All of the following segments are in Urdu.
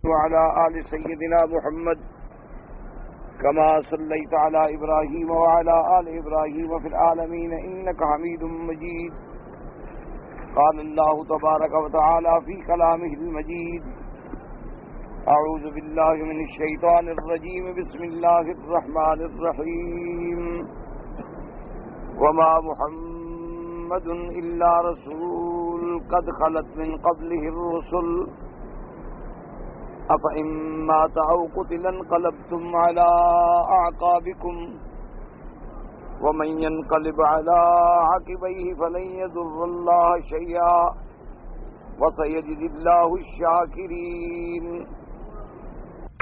وعلى آل سيدنا محمد كما صليت على إبراهيم وعلى آل إبراهيم في العالمين إنك حميد مجيد. قال الله تبارك وتعالى في كلامه المجيد: أعوذ بالله من الشيطان الرجيم بسم الله الرحمن الرحيم. وما محمد إلا رسول قد خلت من قبله الرسل أفإن مات أو قتل انقلبتم على أعقابكم ومن ينقلب على عقبيه فلن يضر الله شيئا وسيجزي الله الشاكرين.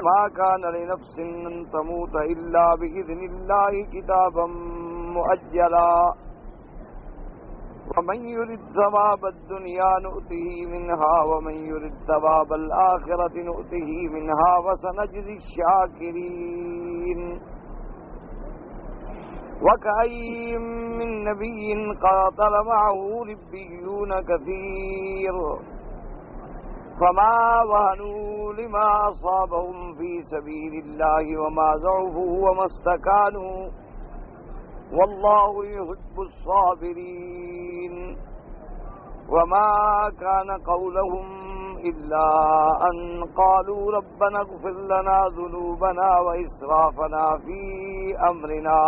ما كان لنفس أن تموت إلا بإذن الله كتابا مؤجلا ومن يرد ثواب الدنيا نؤته منها ومن يرد ثواب الآخرة نؤته منها وسنجزي الشاكرين. وكأين من نبي قاتل معه ربيون كثير فما وهنوا لما أصابهم في سبيل الله وما ضعفوا وما استكانوا والله يحب الصابرين. وما كان قولهم إلا أن قالوا ربنا اغفر لنا ذنوبنا وإسرافنا في أمرنا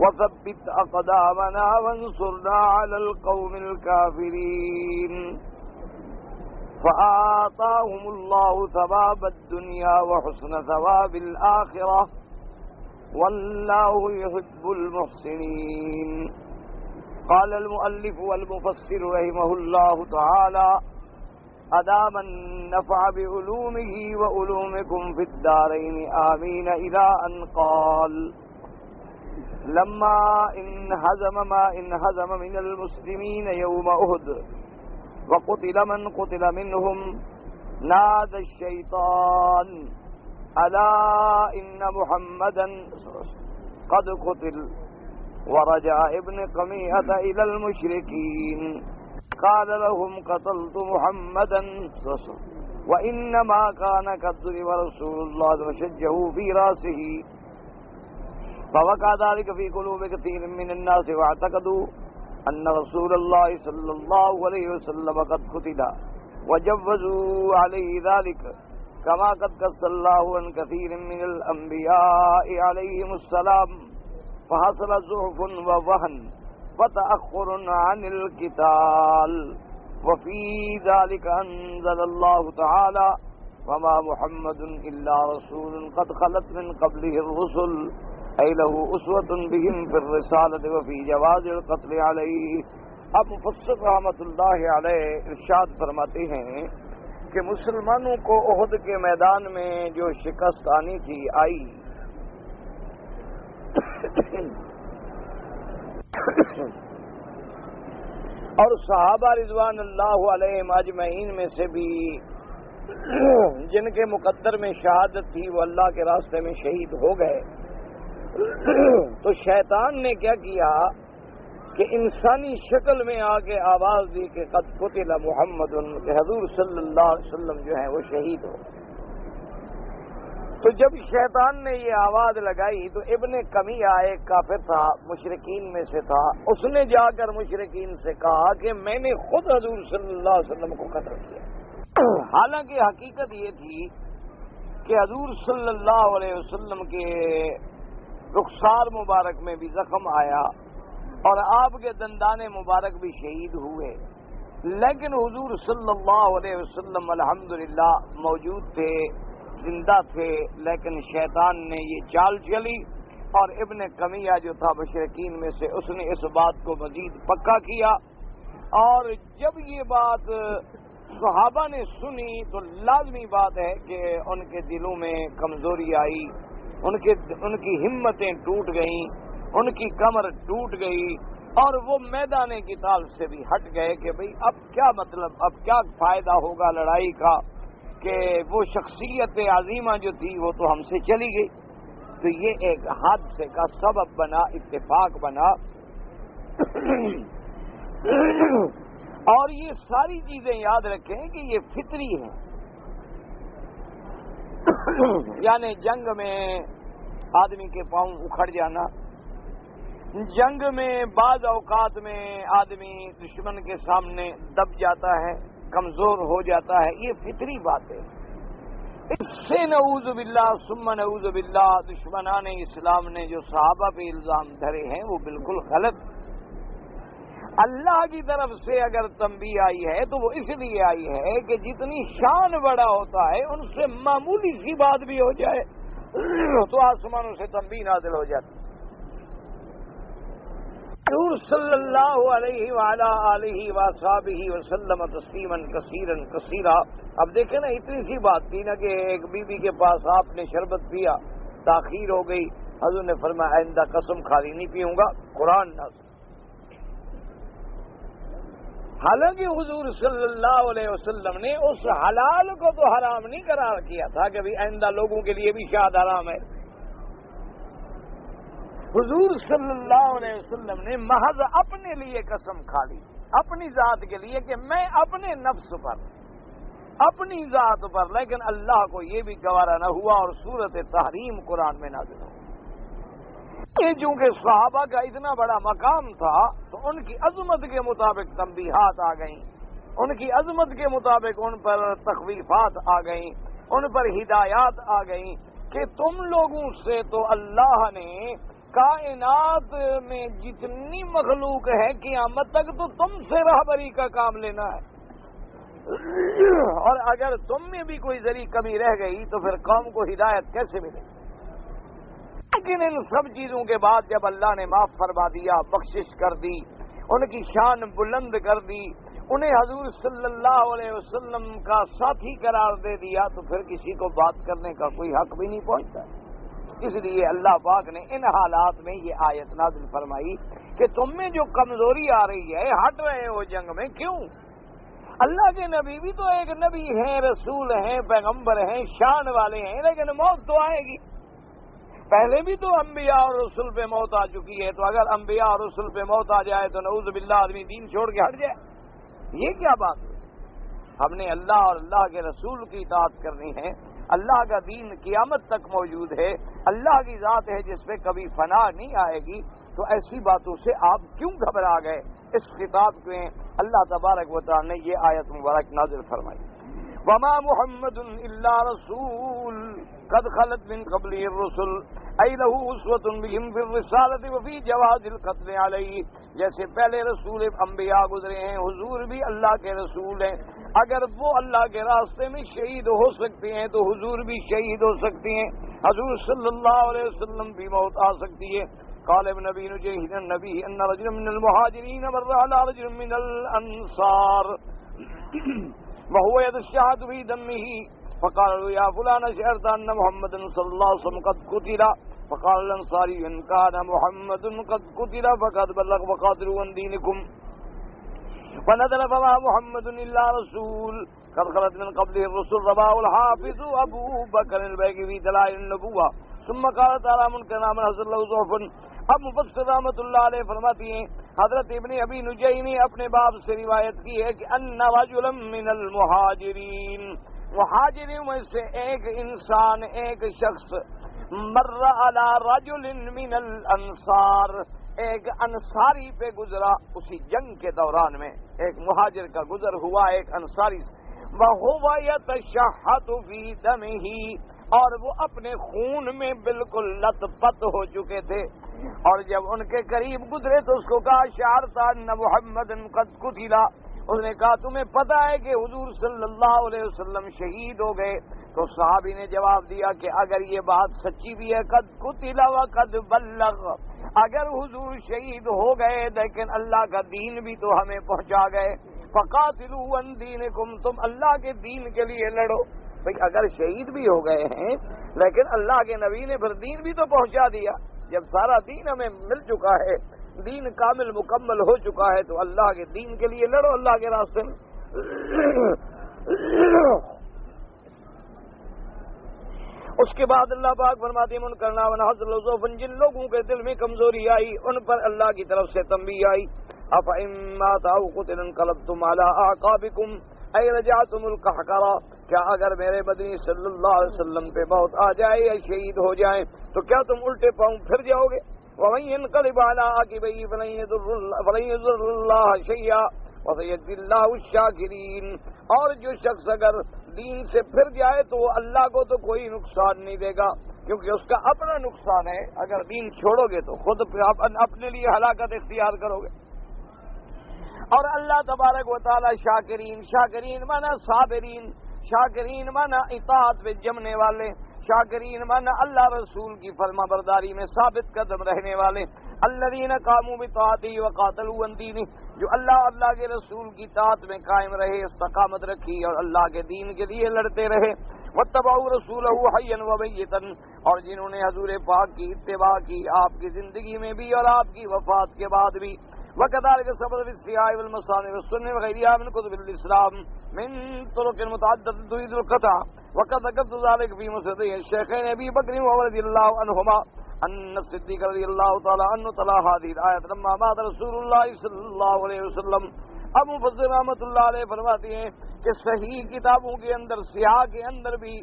وثبت أقدامنا وانصرنا على القوم الكافرين. فآتاهم الله ثواب الدنيا وحسن ثواب الآخرة والله يحب المحسنين. قال المؤلف والمفسر رحمه الله تعالى: أدام النفع بعلومه وعلومكم في الدارين آمين. إلى أن قال: لما انهزم ما انهزم من المسلمين يوم أحد وقتل من قتل منهم نادى الشيطان: ألا إن محمدا قد قتل. ورجع ابن قميئة إلى المشركين قال لهم: قتلت محمدا وإنما كان كالضرب رسول الله وشجه في رأسه. فوقع ذلك في قلوب كثير من الناس واعتقدوا أن رسول الله صلى الله عليه وسلم قد قتل وجوزوا عليه ذلك كما قد قص الله عن كثير من الأنبياء عليهم السلام. فحصل ضعف ووهن وتأخر عن القتال. وفي ذلك أنزل الله تعالى: وما محمد إلا رسول قد خلت من قبله الرسل أي له أسوة بهم في الرسالة وفي جواز القتل عليه. اب مفسر رحمۃ اللہ علیہ ارشاد فرماتے ہیں کہ مسلمانوں کو احد کے میدان میں جو شکست آنی تھی آئی، اور صحابہ رضوان اللہ علیہم اجمعین میں سے بھی جن کے مقدر میں شہادت تھی وہ اللہ کے راستے میں شہید ہو گئے. تو شیطان نے کیا کیا کہ انسانی شکل میں آ کے آواز دی کہ قد قتل محمد، کہ حضور صلی اللہ علیہ وسلم جو ہیں وہ شہید ہو. تو جب شیطان نے یہ آواز لگائی تو ابن قمیہ ایک کافر تھا، مشرکین میں سے تھا، اس نے جا کر مشرکین سے کہا کہ میں نے خود حضور صلی اللہ علیہ وسلم کو قتل کیا. حالانکہ حقیقت یہ تھی کہ حضور صلی اللہ علیہ وسلم کے رخسار مبارک میں بھی زخم آیا اور آپ کے دندان مبارک بھی شہید ہوئے، لیکن حضور صلی اللہ علیہ وسلم الحمدللہ موجود تھے، زندہ تھے. لیکن شیطان نے یہ چال چلی اور ابن قمیہ جو تھا مشرکین میں سے، اس نے اس بات کو مزید پکا کیا. اور جب یہ بات صحابہ نے سنی تو لازمی بات ہے کہ ان کے دلوں میں کمزوری آئی، ان کی ہمتیں ٹوٹ گئیں، ان کی کمر ٹوٹ گئی اور وہ میدان قتال سے بھی ہٹ گئے کہ بھئی اب کیا مطلب، اب کیا فائدہ ہوگا لڑائی کا، کہ وہ شخصیت عظیمہ جو تھی وہ تو ہم سے چلی گئی. تو یہ ایک حادثے کا سبب بنا، اتفاق بنا. اور یہ ساری چیزیں یاد رکھیں کہ یہ فطری ہیں. یعنی جنگ میں آدمی کے پاؤں اکھڑ جانا، جنگ میں بعض اوقات میں آدمی دشمن کے سامنے دب جاتا ہے، کمزور ہو جاتا ہے، یہ فطری بات ہے۔ اس سے نعوذ باللہ ثم نعوذ باللہ دشمنان اسلام نے جو صحابہ پہ الزام دھرے ہیں وہ بالکل غلط۔ اللہ کی طرف سے اگر تنبیہ آئی ہے تو وہ اس لیے آئی ہے کہ جتنی شان بڑا ہوتا ہے ان سے معمولی سی بات بھی ہو جائے تو آسمانوں سے تنبیہ نازل ہو جاتی۔ حضور صلی اللہ علیہ وعلی آلہ وصحبہ وسلم تسلیما کثیرا کثیرا۔ اب دیکھیں نا، اتنی سی بات تھی نا کہ ایک بی بی کے پاس آپ نے شربت پیا، تاخیر ہو گئی، حضور نے فرمایا آئندہ قسم خالی نہیں پیوں گا، قرآن نازل۔ حالانکہ حضور صلی اللہ علیہ وسلم نے اس حلال کو تو حرام نہیں قرار کیا تھا کہ بھی آئندہ لوگوں کے لیے بھی شاد حرام ہے۔ حضور صلی اللہ علیہ وسلم نے محض اپنے لیے قسم کھا لی، اپنی ذات کے لیے کہ میں اپنے نفس پر، اپنی ذات پر، لیکن اللہ کو یہ بھی گوارا نہ ہوا اور سورۃ تحریم قرآن میں نازل ہو۔ یہ چونکہ صحابہ کا اتنا بڑا مقام تھا تو ان کی عظمت کے مطابق تنبیہات آ گئیں، ان کی عظمت کے مطابق ان پر تخویفات آ گئیں، ان پر ہدایات آ گئیں کہ تم لوگوں سے تو اللہ نے کائنات میں جتنی مخلوق ہے قیامت تک تو تم سے راہبری کا کام لینا ہے، اور اگر تم میں بھی کوئی ذری کمی رہ گئی تو پھر قوم کو ہدایت کیسے ملے؟ لیکن ان سب چیزوں کے بعد جب اللہ نے معاف فرما دیا، بخشش کر دی، ان کی شان بلند کر دی، انہیں حضور صلی اللہ علیہ وسلم کا ساتھی قرار دے دیا، تو پھر کسی کو بات کرنے کا کوئی حق بھی نہیں پہنچتا۔ اس لیے اللہ پاک نے ان حالات میں یہ آیت نازل فرمائی کہ تم میں جو کمزوری آ رہی ہے، ہٹ رہے ہو جنگ میں، کیوں؟ اللہ کے نبی بھی تو ایک نبی ہیں، رسول ہیں، پیغمبر ہیں، شان والے ہیں، لیکن موت تو آئے گی۔ پہلے بھی تو انبیاء اور رسول پہ موت آ چکی ہے، تو اگر انبیاء اور رسول پہ موت آ جائے تو نعوذ باللہ آدمی دین چھوڑ کے ہٹ جائے، یہ کیا بات ہے؟ ہم نے اللہ اور اللہ کے رسول کی اطاعت کرنی ہے۔ اللہ کا دین قیامت تک موجود ہے، اللہ کی ذات ہے جس پہ کبھی فنا نہیں آئے گی، تو ایسی باتوں سے آپ کیوں گھبرا گئے؟ اس خطاب میں اللہ تبارک و تعالی نے یہ آیت مبارک نازل فرمائی، وما محمد الا رسول قد خلت من قبله الرسل ای لہ اسوۃ بہم فی الرسالۃ وفی جواز القتل علیہ۔ جیسے پہلے رسول انبیاء گزرے ہیں، حضور بھی اللہ کے رسول ہیں، اگر وہ اللہ کے راستے میں شہید ہو سکتے ہیں تو حضور بھی شہید ہو سکتے ہیں، حضور صلی اللہ علیہ وسلم بھی موت آ سکتی ہے۔ قال ابن نبی نجیح النبی ان رجل من المہاجرین مر علی رجل من الانصار وهو يتشهد في دمه فقال له يا فلان شعرت ان محمد صلى الله عليه وسلم قد قتل فقال الانصاري ان كان محمد قد قتل فقد بلغ وقاتلوا عن دينكم فنزل فما محمد الا رسول قد خلت من قبله الرسل رواه الحافظ ابو بکر البیہقی في دلائل النبوة ثم قال تعالی منکرا من حضر له ضعف۔ اب مفسر رحمۃ اللہ علیہ فرماتی ہیں حضرت ابن ابی نجیح نے اپنے باب سے روایت کی ہے کہ ان رجلا من المہاجرین، مہاجرین میں سے ایک انسان، ایک شخص، مر علی رجل من الانصار، ایک انصاری پہ گزرا، اسی جنگ کے دوران میں ایک مہاجر کا گزر ہوا ایک انصاری، وَهُوَ يَتَشَحَّتُ فِي دَمِهِ، اور وہ اپنے خون میں بالکل لت پت ہو چکے تھے، اور جب ان کے قریب گزرے تو اس کو کہا شعرت ان محمد قد قتل، اس نے کہا تمہیں پتہ ہے کہ حضور صلی اللہ علیہ وسلم شہید ہو گئے؟ تو صحابی نے جواب دیا کہ اگر یہ بات سچی بھی ہے، قد قتل و قد بلغ، اگر حضور شہید ہو گئے لیکن اللہ کا دین بھی تو ہمیں پہنچا گئے، فقاتلوا عن دینکم، تم اللہ کے دین کے لیے لڑو۔ بھئی اگر شہید بھی ہو گئے ہیں لیکن اللہ کے نبی نے پھر دین بھی تو پہنچا دیا، جب سارا دین ہمیں مل چکا ہے، دین کامل مکمل ہو چکا ہے، تو اللہ کے دین کے لیے لڑو، اللہ کے راستے میں۔ اس کے بعد اللہ پاک فرماتے ہیں منکرنا ونحضر لذوفن، جن لوگوں کے دل میں کمزوری آئی ان پر اللہ کی طرف سے تنبیہ آئی، افإن مات أو قتل انقلبتم على أعقابكم أي رجعتم القهقرى کیا اگر میرے مدنی صلی اللہ علیہ وسلم پہ موت آ جائے یا شہید ہو جائیں تو کیا تم الٹے پاؤں پھر جاؤ گے؟ وَمَن يَنْقَلِبْ عَلَىٰ عَاقِبَيْهِ فَلَن يَضُرَّ اللَّهَ شَيْئًا وَسَيَجْزِي اللَّهُ الشَّاكِرِينَ، اور جو شخص اگر دین سے پھر جائے تو وہ اللہ کو تو کوئی نقصان نہیں دے گا، کیونکہ اس کا اپنا نقصان ہے۔ اگر دین چھوڑو گے تو خود اپنے لیے ہلاکت اختیار کرو گے۔ اور اللہ تبارک و تعالی شاکرین، شاکرین مانا صابرین، شاکرین مانا اطاعت میں جمنے والے، شاکرین مانا اللہ رسول کی فرما برداری میں ثابت قدم رہنے والے، الذین قاموا بطاعتہ وقاتلوا عن دینہ، جو اللہ کے رسول کی طاعت میں قائم رہے، استقامت رکھی اور اللہ کے دین کے لیے لڑتے رہے، واتبعوا رسولہ حیا ومیتا، اور جنہوں نے حضور پاک کی اتباع کی آپ کی زندگی میں بھی اور آپ کی وفات کے بعد بھی، وكذلك ثبت في السياق والمصانع والسنن وغيرها من كتب الإسلام من طرق متعددة تريد القطع، وقد ذكرت ذلك في مسند الشيخين أبي بكر وعمر رضي الله عنهما أن الصديق رضي الله تعالى عنه تلا هذه الآية لما مات رسول الله صلى الله عليه وسلم۔ اب مفسر رحمۃ اللہ علیہ فرماتے ہیں کہ صحیح کتابوں کے اندر، سیاق کے اندر بھی،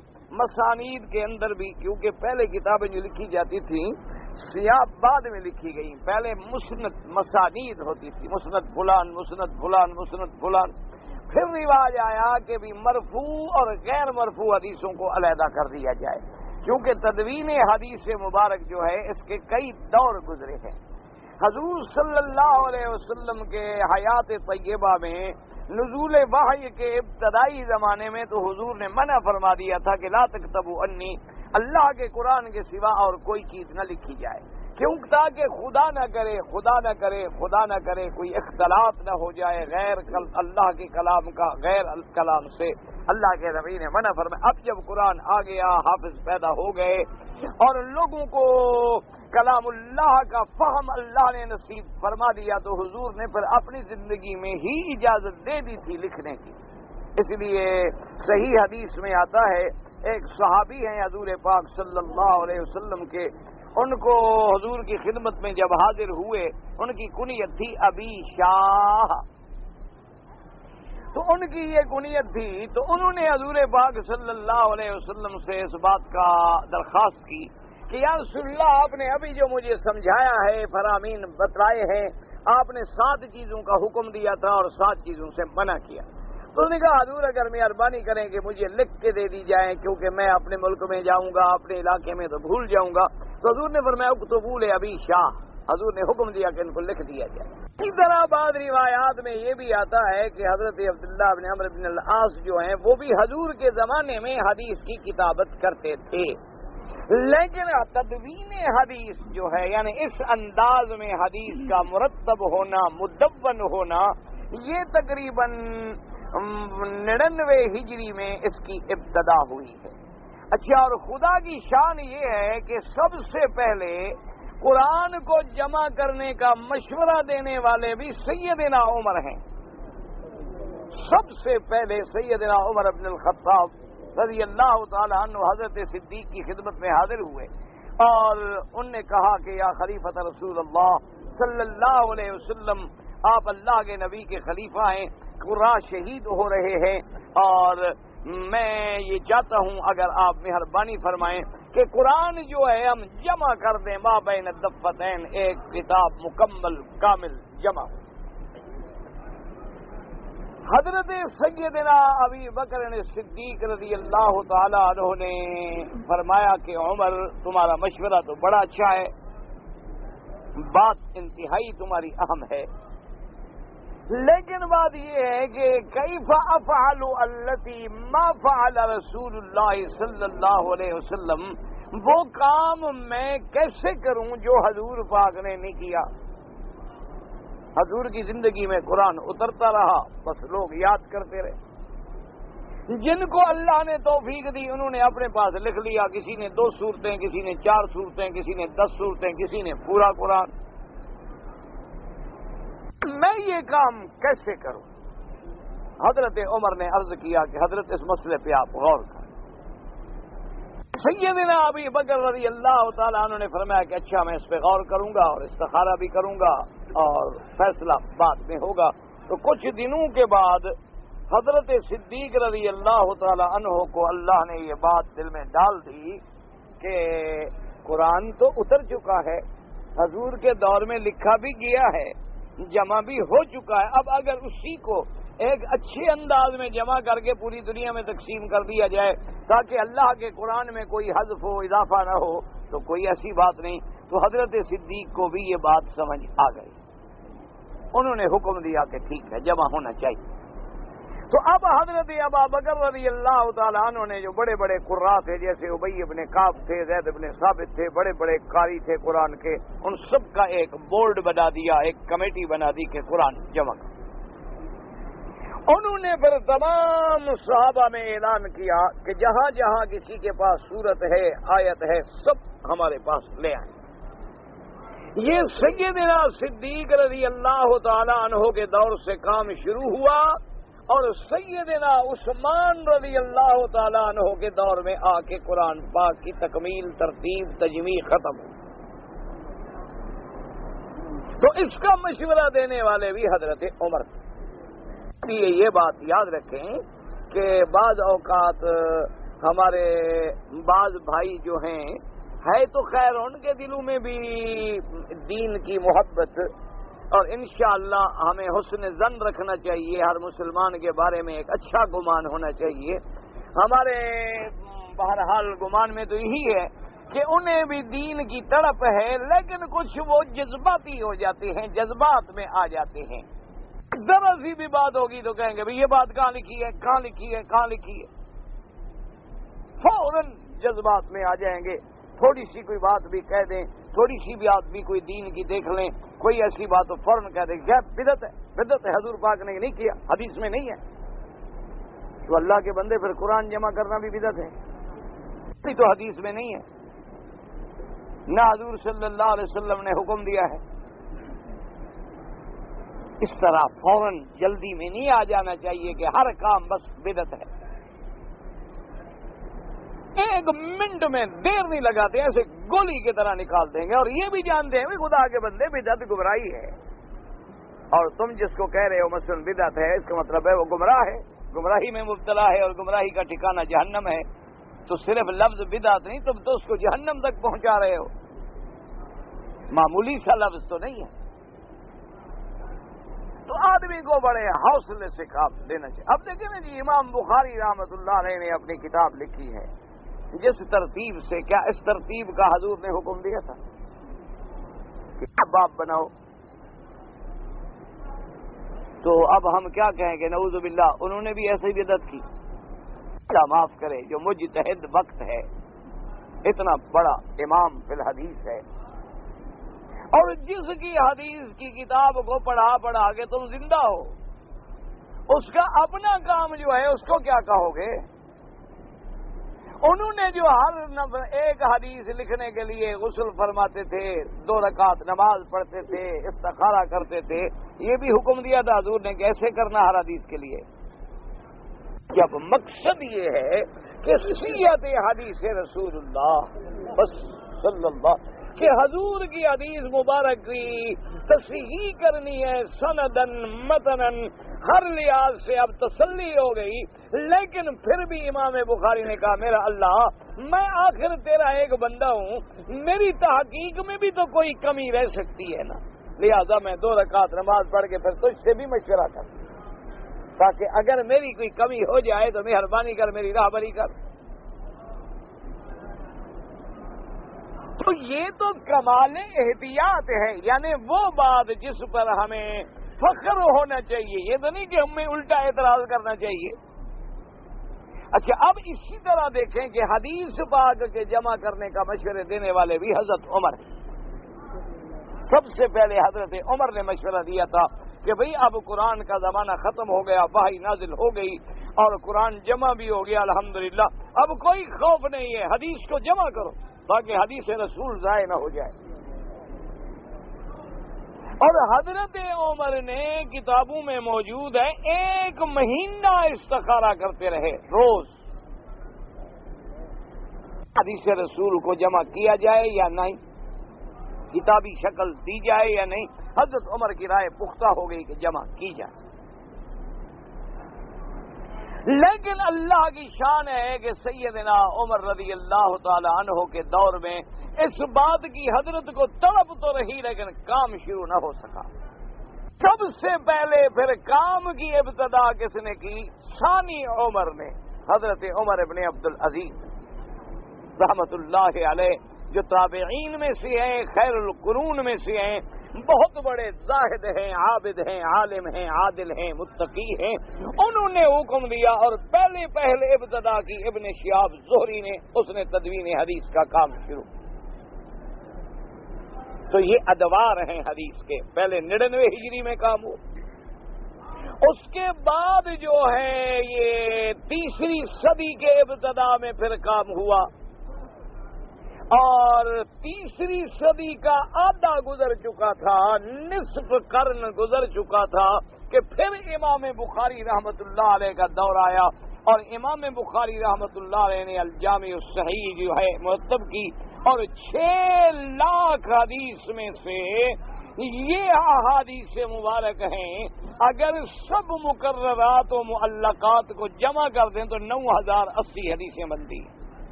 مسانید کے اندر بھی، کیونکہ پہلے کتابیں جو لکھی جاتی تھیں سیاح بعد میں لکھی گئی، پہلے مسند مسانید ہوتی تھی، مسند فلان مسند فلان مسند فلان، پھر رواج آیا کہ بھی مرفوع اور غیر مرفوع حدیثوں کو علیحدہ کر دیا جائے، کیونکہ تدوین حدیث مبارک جو ہے اس کے کئی دور گزرے ہیں۔ حضور صلی اللہ علیہ وسلم کے حیات طیبہ میں نزول وحی کے ابتدائی زمانے میں تو حضور نے منع فرما دیا تھا کہ لا تکتبوا انی، اللہ کے قرآن کے سوا اور کوئی چیز نہ لکھی جائے، کیوں؟ تاکہ خدا نہ کرے کوئی اختلاف نہ ہو جائے غیر اللہ کے کلام کا غیر کلام سے، اللہ کے نبی نے منع فرمایا۔ اب جب قرآن آ گیا، حافظ پیدا ہو گئے اور لوگوں کو کلام اللہ کا فہم اللہ نے نصیب فرما دیا تو حضور نے پھر اپنی زندگی میں ہی اجازت دے دی تھی لکھنے کی۔ اس لیے صحیح حدیث میں آتا ہے، ایک صحابی ہیں حضور پاک صلی اللہ علیہ وسلم کے، ان کو حضور کی خدمت میں جب حاضر ہوئے، ان کی کنیت تھی ابی شاہ، تو ان کی یہ کنیت تھی، تو انہوں نے حضور پاک صلی اللہ علیہ وسلم سے اس بات کا درخواست کی کہ یا رسول اللہ، آپ نے ابھی جو مجھے سمجھایا ہے، فرامین بتلائے ہیں، آپ نے 7 چیزوں کا حکم دیا تھا اور 7 چیزوں سے منع کیا۔ تو انہوں نے کہا حضور اگر مہربانی کریں کہ مجھے لکھ کے دے دی جائیں، کیونکہ میں اپنے ملک میں جاؤں گا، اپنے علاقے میں تو بھول جاؤں گا۔ تو حضور نے فرمایا اکتبوا لابی شاہ، حضور نے حکم دیا کہ ان کو لکھ دیا جائے۔ اسی طرح بعض روایات میں یہ بھی آتا ہے کہ حضرت عبداللہ بن عمرو بن العاص جو ہیں وہ بھی حضور کے زمانے میں حدیث کی کتابت کرتے تھے، لیکن تدوین حدیث جو ہے، یعنی اس انداز میں حدیث کا مرتب ہونا، مدون ہونا، یہ تقریباً 99 ہجری میں اس کی ابتدا ہوئی ہے۔ اچھا، اور خدا کی شان یہ ہے کہ سب سے پہلے قرآن کو جمع کرنے کا مشورہ دینے والے بھی سیدنا عمر ہیں۔ سب سے پہلے سیدنا عمر بن الخطاب رضی اللہ تعالی عنہ حضرت صدیق کی خدمت میں حاضر ہوئے اور ان نے کہا کہ یا خلیفۃ رسول اللہ صلی اللہ علیہ وسلم، آپ اللہ کے نبی کے خلیفہ ہیں، قرآن شہید ہو رہے ہیں، اور میں یہ چاہتا ہوں اگر آپ مہربانی فرمائیں کہ قرآن جو ہے ہم جمع کر دیں، ما بین الدفتین، ایک کتاب مکمل کامل جمع ہو۔ حضرت سیدنا ابی بکر صدیق رضی اللہ تعالی عنہ نے فرمایا کہ عمر تمہارا مشورہ تو بڑا اچھا ہے، بات انتہائی تمہاری اہم ہے، لیکن بات یہ ہے کہ کیف افعل التی ما فعل رسول اللہ صلی اللہ علیہ وسلم، وہ کام میں کیسے کروں جو حضور پاک نے نہیں کیا۔ حضور کی زندگی میں قرآن اترتا رہا، بس لوگ یاد کرتے رہے، جن کو اللہ نے توفیق دی انہوں نے اپنے پاس لکھ لیا، کسی نے 2 سورتیں، کسی نے 4 سورتیں، کسی نے 10 سورتیں، کسی نے پورا قرآن۔ میں یہ کام کیسے کروں؟ حضرت عمر نے عرض کیا کہ حضرت اس مسئلے پہ آپ غور کریں۔ سیدنا ابی بکر رضی اللہ تعالیٰ عنہ نے فرمایا کہ اچھا میں اس پہ غور کروں گا اور استخارہ بھی کروں گا اور فیصلہ بعد میں ہوگا۔ تو کچھ دنوں کے بعد حضرت صدیق رضی اللہ تعالی عنہ کو اللہ نے یہ بات دل میں ڈال دی کہ قرآن تو اتر چکا ہے، حضور کے دور میں لکھا بھی گیا ہے، جمع بھی ہو چکا ہے، اب اگر اسی کو ایک اچھے انداز میں جمع کر کے پوری دنیا میں تقسیم کر دیا جائے تاکہ اللہ کے قرآن میں کوئی حذف ہو، اضافہ نہ ہو، تو کوئی ایسی بات نہیں۔ تو حضرت صدیق کو بھی یہ بات سمجھ آ گئی، انہوں نے حکم دیا کہ ٹھیک ہے جمع ہونا چاہیے۔ تو اب حضرت ابا بکر رضی اللہ تعالیٰ عنہ نے جو بڑے بڑے قراء تھے، جیسے ابی ابن کعب تھے، زید ابن ثابت تھے، بڑے بڑے قاری تھے قرآن کے، ان سب کا ایک بورڈ بنا دیا، ایک کمیٹی بنا دی کہ قرآن جمع کرو۔ انہوں نے پھر تمام صحابہ میں اعلان کیا کہ جہاں جہاں کسی کے پاس سورت ہے، آیت ہے، سب ہمارے پاس لے آئیں۔ یہ سیدنا صدیق رضی اللہ تعالی عنہ کے دور سے کام شروع ہوا اور سیدنا عثمان رضی اللہ تعالی عنہ کے دور میں آ کے قرآن پاک کی تکمیل، ترتیب، تجمیع ختم ہوئی۔ تو اس کا مشورہ دینے والے بھی حضرت عمر تھے۔ یہ بات یاد رکھیں کہ بعض اوقات ہمارے بعض بھائی جو ہیں، ہے تو خیر ان کے دلوں میں بھی دین کی محبت، اور انشاءاللہ ہمیں حسن ظن رکھنا چاہیے، ہر مسلمان کے بارے میں ایک اچھا گمان ہونا چاہیے۔ ہمارے بہرحال گمان میں تو یہی ہے کہ انہیں بھی دین کی تڑپ ہے، لیکن کچھ وہ جذباتی ہو جاتے ہیں، جذبات میں آ جاتے ہیں۔ ذرا سی بھی بات ہوگی تو کہیں گے بھئی یہ بات کہاں لکھی ہے، کہاں لکھی ہے، کہاں لکھی ہے، فوراً جذبات میں آ جائیں گے۔ تھوڑی سی کوئی بات بھی کہہ دیں، تھوڑی سی بھی بات بھی کوئی دین کی دیکھ لیں، کوئی ایسی بات تو فوراً کہہ دیں کیا بدعت ہے، بدعت ہے، حضور پاک نے نہیں کیا، حدیث میں نہیں ہے۔ تو اللہ کے بندے پھر قرآن جمع کرنا بھی بدعت ہے، تو حدیث میں نہیں ہے، نہ حضور صلی اللہ علیہ وسلم نے حکم دیا ہے۔ اس طرح فوراً جلدی میں نہیں آ جانا چاہیے کہ ہر کام بس بدعت ہے۔ ایک منٹ میں دیر نہیں لگاتے، ایسے گولی کی طرح نکال دیں گے، اور یہ بھی جانتے ہیں خدا کے بندے بدعت گمراہی ہے، اور تم جس کو کہہ رہے ہو مثلا بدعت ہے، اس کا مطلب ہے وہ گمراہ ہے، گمراہی میں مبتلا ہے، اور گمراہی کا ٹھکانہ جہنم ہے۔ تو صرف لفظ بدعت نہیں، تم تو اس کو جہنم تک پہنچا رہے ہو، معمولی سا لفظ تو نہیں ہے۔ تو آدمی کو بڑے حوصلے سے کام لینا چاہیے۔ اب دیکھیں نا جی، امام بخاری رحمۃ اللہ علیہ نے اپنی کتاب لکھی ہے، جس ترتیب سے، کیا اس ترتیب کا حضور نے حکم دیا تھا کہ باب بناؤ؟ تو اب ہم کیا کہیں کہ نعوذ باللہ انہوں نے بھی ایسے بدعت کی؟ اللہ معاف کرے، جو مجتہد وقت ہے، اتنا بڑا امام فی الحدیث ہے، اور جس کی حدیث کی کتاب کو پڑھا کے تم زندہ ہو، اس کا اپنا کام جو ہے اس کو کیا کہو گے؟ انہوں نے جو ہر ایک حدیث لکھنے کے لیے غسل فرماتے تھے، 2 رکعت نماز پڑھتے تھے، استخارہ کرتے تھے، یہ بھی حکم دیا تھا حضور نے کیسے کرنا ہر حدیث کے لیے۔ جب مقصد یہ ہے کہ سیرت حدیث رسول اللہ بس صلی اللہ کہ حضور کی حدیث مبارک کی تصحیح کرنی ہے، سندن متنن ہر لحاظ سے اب تسلی ہو گئی، لیکن پھر بھی امام بخاری نے کہا میرا اللہ، میں آخر تیرا ایک بندہ ہوں، میری تحقیق میں بھی تو کوئی کمی رہ سکتی ہے نا، لہذا میں 2 رکعت نماز پڑھ کے پھر تجھ سے بھی مشورہ کر، تاکہ اگر میری کوئی کمی ہو جائے تو مہربانی کر میری راہبری کر۔ تو یہ تو کمال احتیاط ہے، یعنی وہ بات جس پر ہمیں فخر ہونا چاہیے، یہ تو نہیں کہ ہمیں الٹا اعتراض کرنا چاہیے۔ اچھا، اب اسی طرح دیکھیں کہ حدیث پاک کے جمع کرنے کا مشورے دینے والے بھی حضرت عمر ہیں۔ سب سے پہلے حضرت عمر نے مشورہ دیا تھا کہ بھئی اب قرآن کا زمانہ ختم ہو گیا، وحی نازل ہو گئی اور قرآن جمع بھی ہو گیا الحمدللہ، اب کوئی خوف نہیں ہے، حدیث کو جمع کرو تاکہ حدیث رسول ضائع نہ ہو جائے۔ اور حضرت عمر نے کتابوں میں موجود ہے 1 مہینہ استخارہ کرتے رہے، روز حدیث رسول کو جمع کیا جائے یا نہیں، کتابی شکل دی جائے یا نہیں۔ حضرت عمر کی رائے پختہ ہو گئی کہ جمع کی جائے۔ لیکن اللہ کی شان ہے کہ سیدنا عمر رضی اللہ تعالی عنہ کے دور میں اس بات کی حضرت کو تڑپ تو رہی لیکن کام شروع نہ ہو سکا. سب سے پہلے پھر کام کی ابتدا کس نے کی؟ ثانی عمر نے، حضرت عمر ابن عبدالعزیز رحمت اللہ علیہ، جو تابعین میں سے ہیں، خیر القرون میں سے ہیں، بہت بڑے زاہد ہیں، عابد ہیں، عالم ہیں، عادل ہیں، متقی ہیں. انہوں نے حکم دیا اور پہلے ابتدا کی ابن شہاب زہری نے، اس نے تدوین حدیث کا کام شروع. تو یہ ادوار ہیں حدیث کے. پہلے 99 ہجری میں کام ہو، اس کے بعد جو ہے یہ 3ری صدی کے ابتدا میں پھر کام ہوا، اور 3ری صدی کا آدھا گزر چکا تھا، نصف قرن گزر چکا تھا کہ پھر امام بخاری رحمت اللہ علیہ کا دور آیا، اور امام بخاری رحمت اللہ علیہ نے الجامع الصحیح جو ہے مرتب کی، اور 6 لاکھ حدیث میں سے یہ احادیث مبارک ہیں، اگر سب مقررات و معلقات کو جمع کر دیں تو 9080 حدیثیں بنتی ہیں،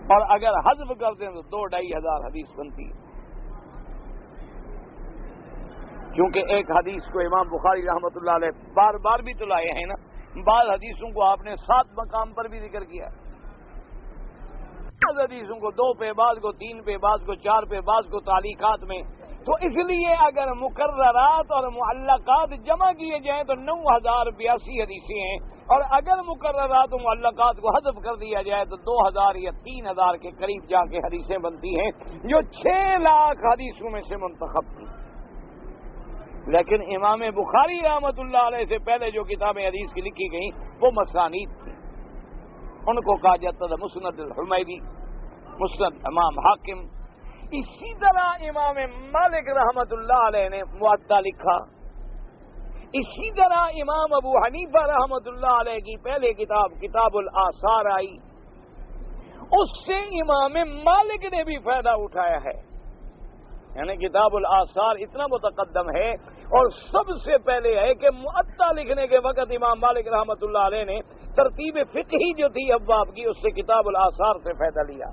اور اگر حذف کر دیں تو 2-2.5 حدیث بنتی ہے. کیونکہ ایک حدیث کو امام بخاری رحمت اللہ علیہ بار بار بھی تو لائے ہیں نا، بعض حدیثوں کو آپ نے 7 مقام پر بھی ذکر کیا، بعض حدیثوں کو 2 پہ، بعض کو 3 پہ، بعض کو 4 پہ، بعض کو تعلیقات میں. تو اس لیے اگر مقررات اور معلقات جمع کیے جائیں تو 9082 حدیثیں ہیں، اور اگر مقررات و معلقات کو حذف کر دیا جائے تو 2000 یا 3000 کے قریب جا کے حدیثیں بنتی ہیں، جو 6 لاکھ حدیثوں میں سے منتخب تھی. لیکن امام بخاری رحمت اللہ علیہ سے پہلے جو کتابیں حدیث کی لکھی گئیں وہ مسانید تھیں. ان کو کہا جاتا تھا مسند الحمیدی، مسند امام حاکم. اسی طرح امام مالک رحمت اللہ علیہ نے موطا لکھا. اسی طرح امام ابو حنیفہ رحمت اللہ علیہ کی پہلے کتاب الآثار آئی، اس سے امام مالک نے بھی فائدہ اٹھایا ہے. یعنی کتاب الآثار اتنا متقدم ہے، اور سب سے پہلے ہے کہ موطا لکھنے کے وقت امام مالک رحمت اللہ علیہ نے ترتیب فقہی جو تھی ابواب کی، اس سے کتاب الآثار سے فائدہ لیا.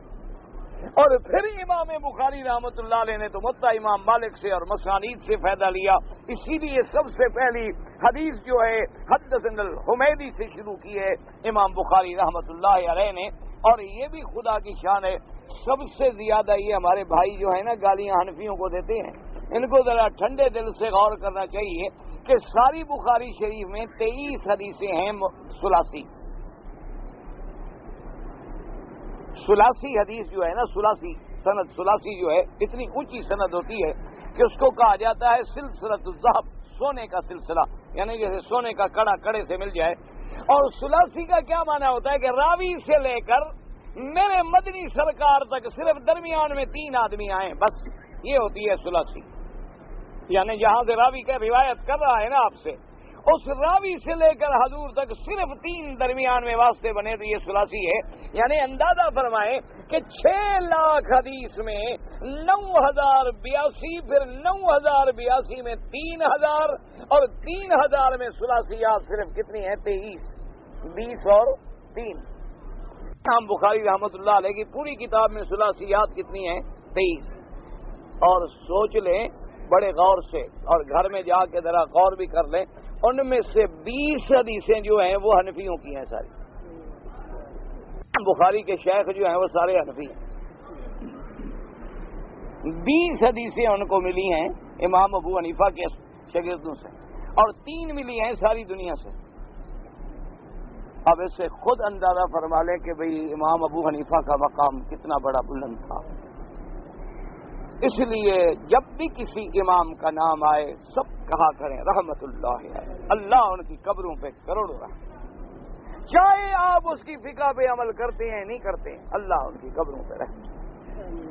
اور پھر امام بخاری رحمت اللہ علیہ نے تو موطا امام مالک سے اور مسانید سے فائدہ لیا. اسی لیے سب سے پہلی حدیث جو ہے حدثنا الحمیدی سے شروع کی ہے امام بخاری رحمت اللہ علیہ نے. اور یہ بھی خدا کی شان ہے، سب سے زیادہ یہ ہمارے بھائی جو ہے نا گالیاں حنفیوں کو دیتے ہیں، ان کو ذرا ٹھنڈے دل سے غور کرنا چاہیے کہ ساری بخاری شریف میں 23 حدیثیں ہیں ثلاثی حدیث جو ہے نا، ثلاثی جو ہے اتنی اونچی سند ہوتی ہے کہ اس کو کہا جاتا ہے سلسلۃ الذہب، سونے کا سلسلہ، یعنی جیسے سونے کا کڑا کڑے سے مل جائے. اور ثلاثی کا کیا معنی ہوتا ہے کہ راوی سے لے کر میرے مدنی سرکار تک صرف درمیان میں 3 آدمی آئے، بس یہ ہوتی ہے ثلاثی. یعنی جہاں سے راوی کا روایت کر رہا ہے نا آپ سے، اس راوی سے لے کر حضور تک صرف 3 درمیان میں واسطے بنے تو یہ ثلاثی ہے. یعنی اندازہ فرمائیں کہ 6 لاکھ حدیث میں 9082، پھر 9082 میں 3000، اور 3000 میں ثلاثیات صرف کتنی ہیں؟ 23، 20 اور 3. امام بخاری رحمت اللہ علیہ کی پوری کتاب میں ثلاثیات کتنی ہیں؟ 23. اور سوچ لیں بڑے غور سے، اور گھر میں جا کے ذرا غور بھی کر لیں، ان میں سے 20 حدیثیں جو ہیں وہ حنفیوں کی ہیں ساری. بخاری کے شیخ جو ہیں وہ سارے حنفی ہیں. 20 حدیثیں ان کو ملی ہیں امام ابو حنیفہ کے شاگردوں سے، اور 3 ملی ہیں ساری دنیا سے. اب اس سے خود اندازہ فرما لیں کہ بھئی امام ابو حنیفہ کا مقام کتنا بڑا بلند تھا. اس لیے جب بھی کسی امام کا نام آئے سب کہا کریں رحمت اللہ علیہ، اللہ ان کی قبروں پہ کروڑوں رحمت. چاہے آپ اس کی فقہ پہ عمل کرتے ہیں نہیں کرتے ہیں، اللہ ان کی قبروں پہ رحمت.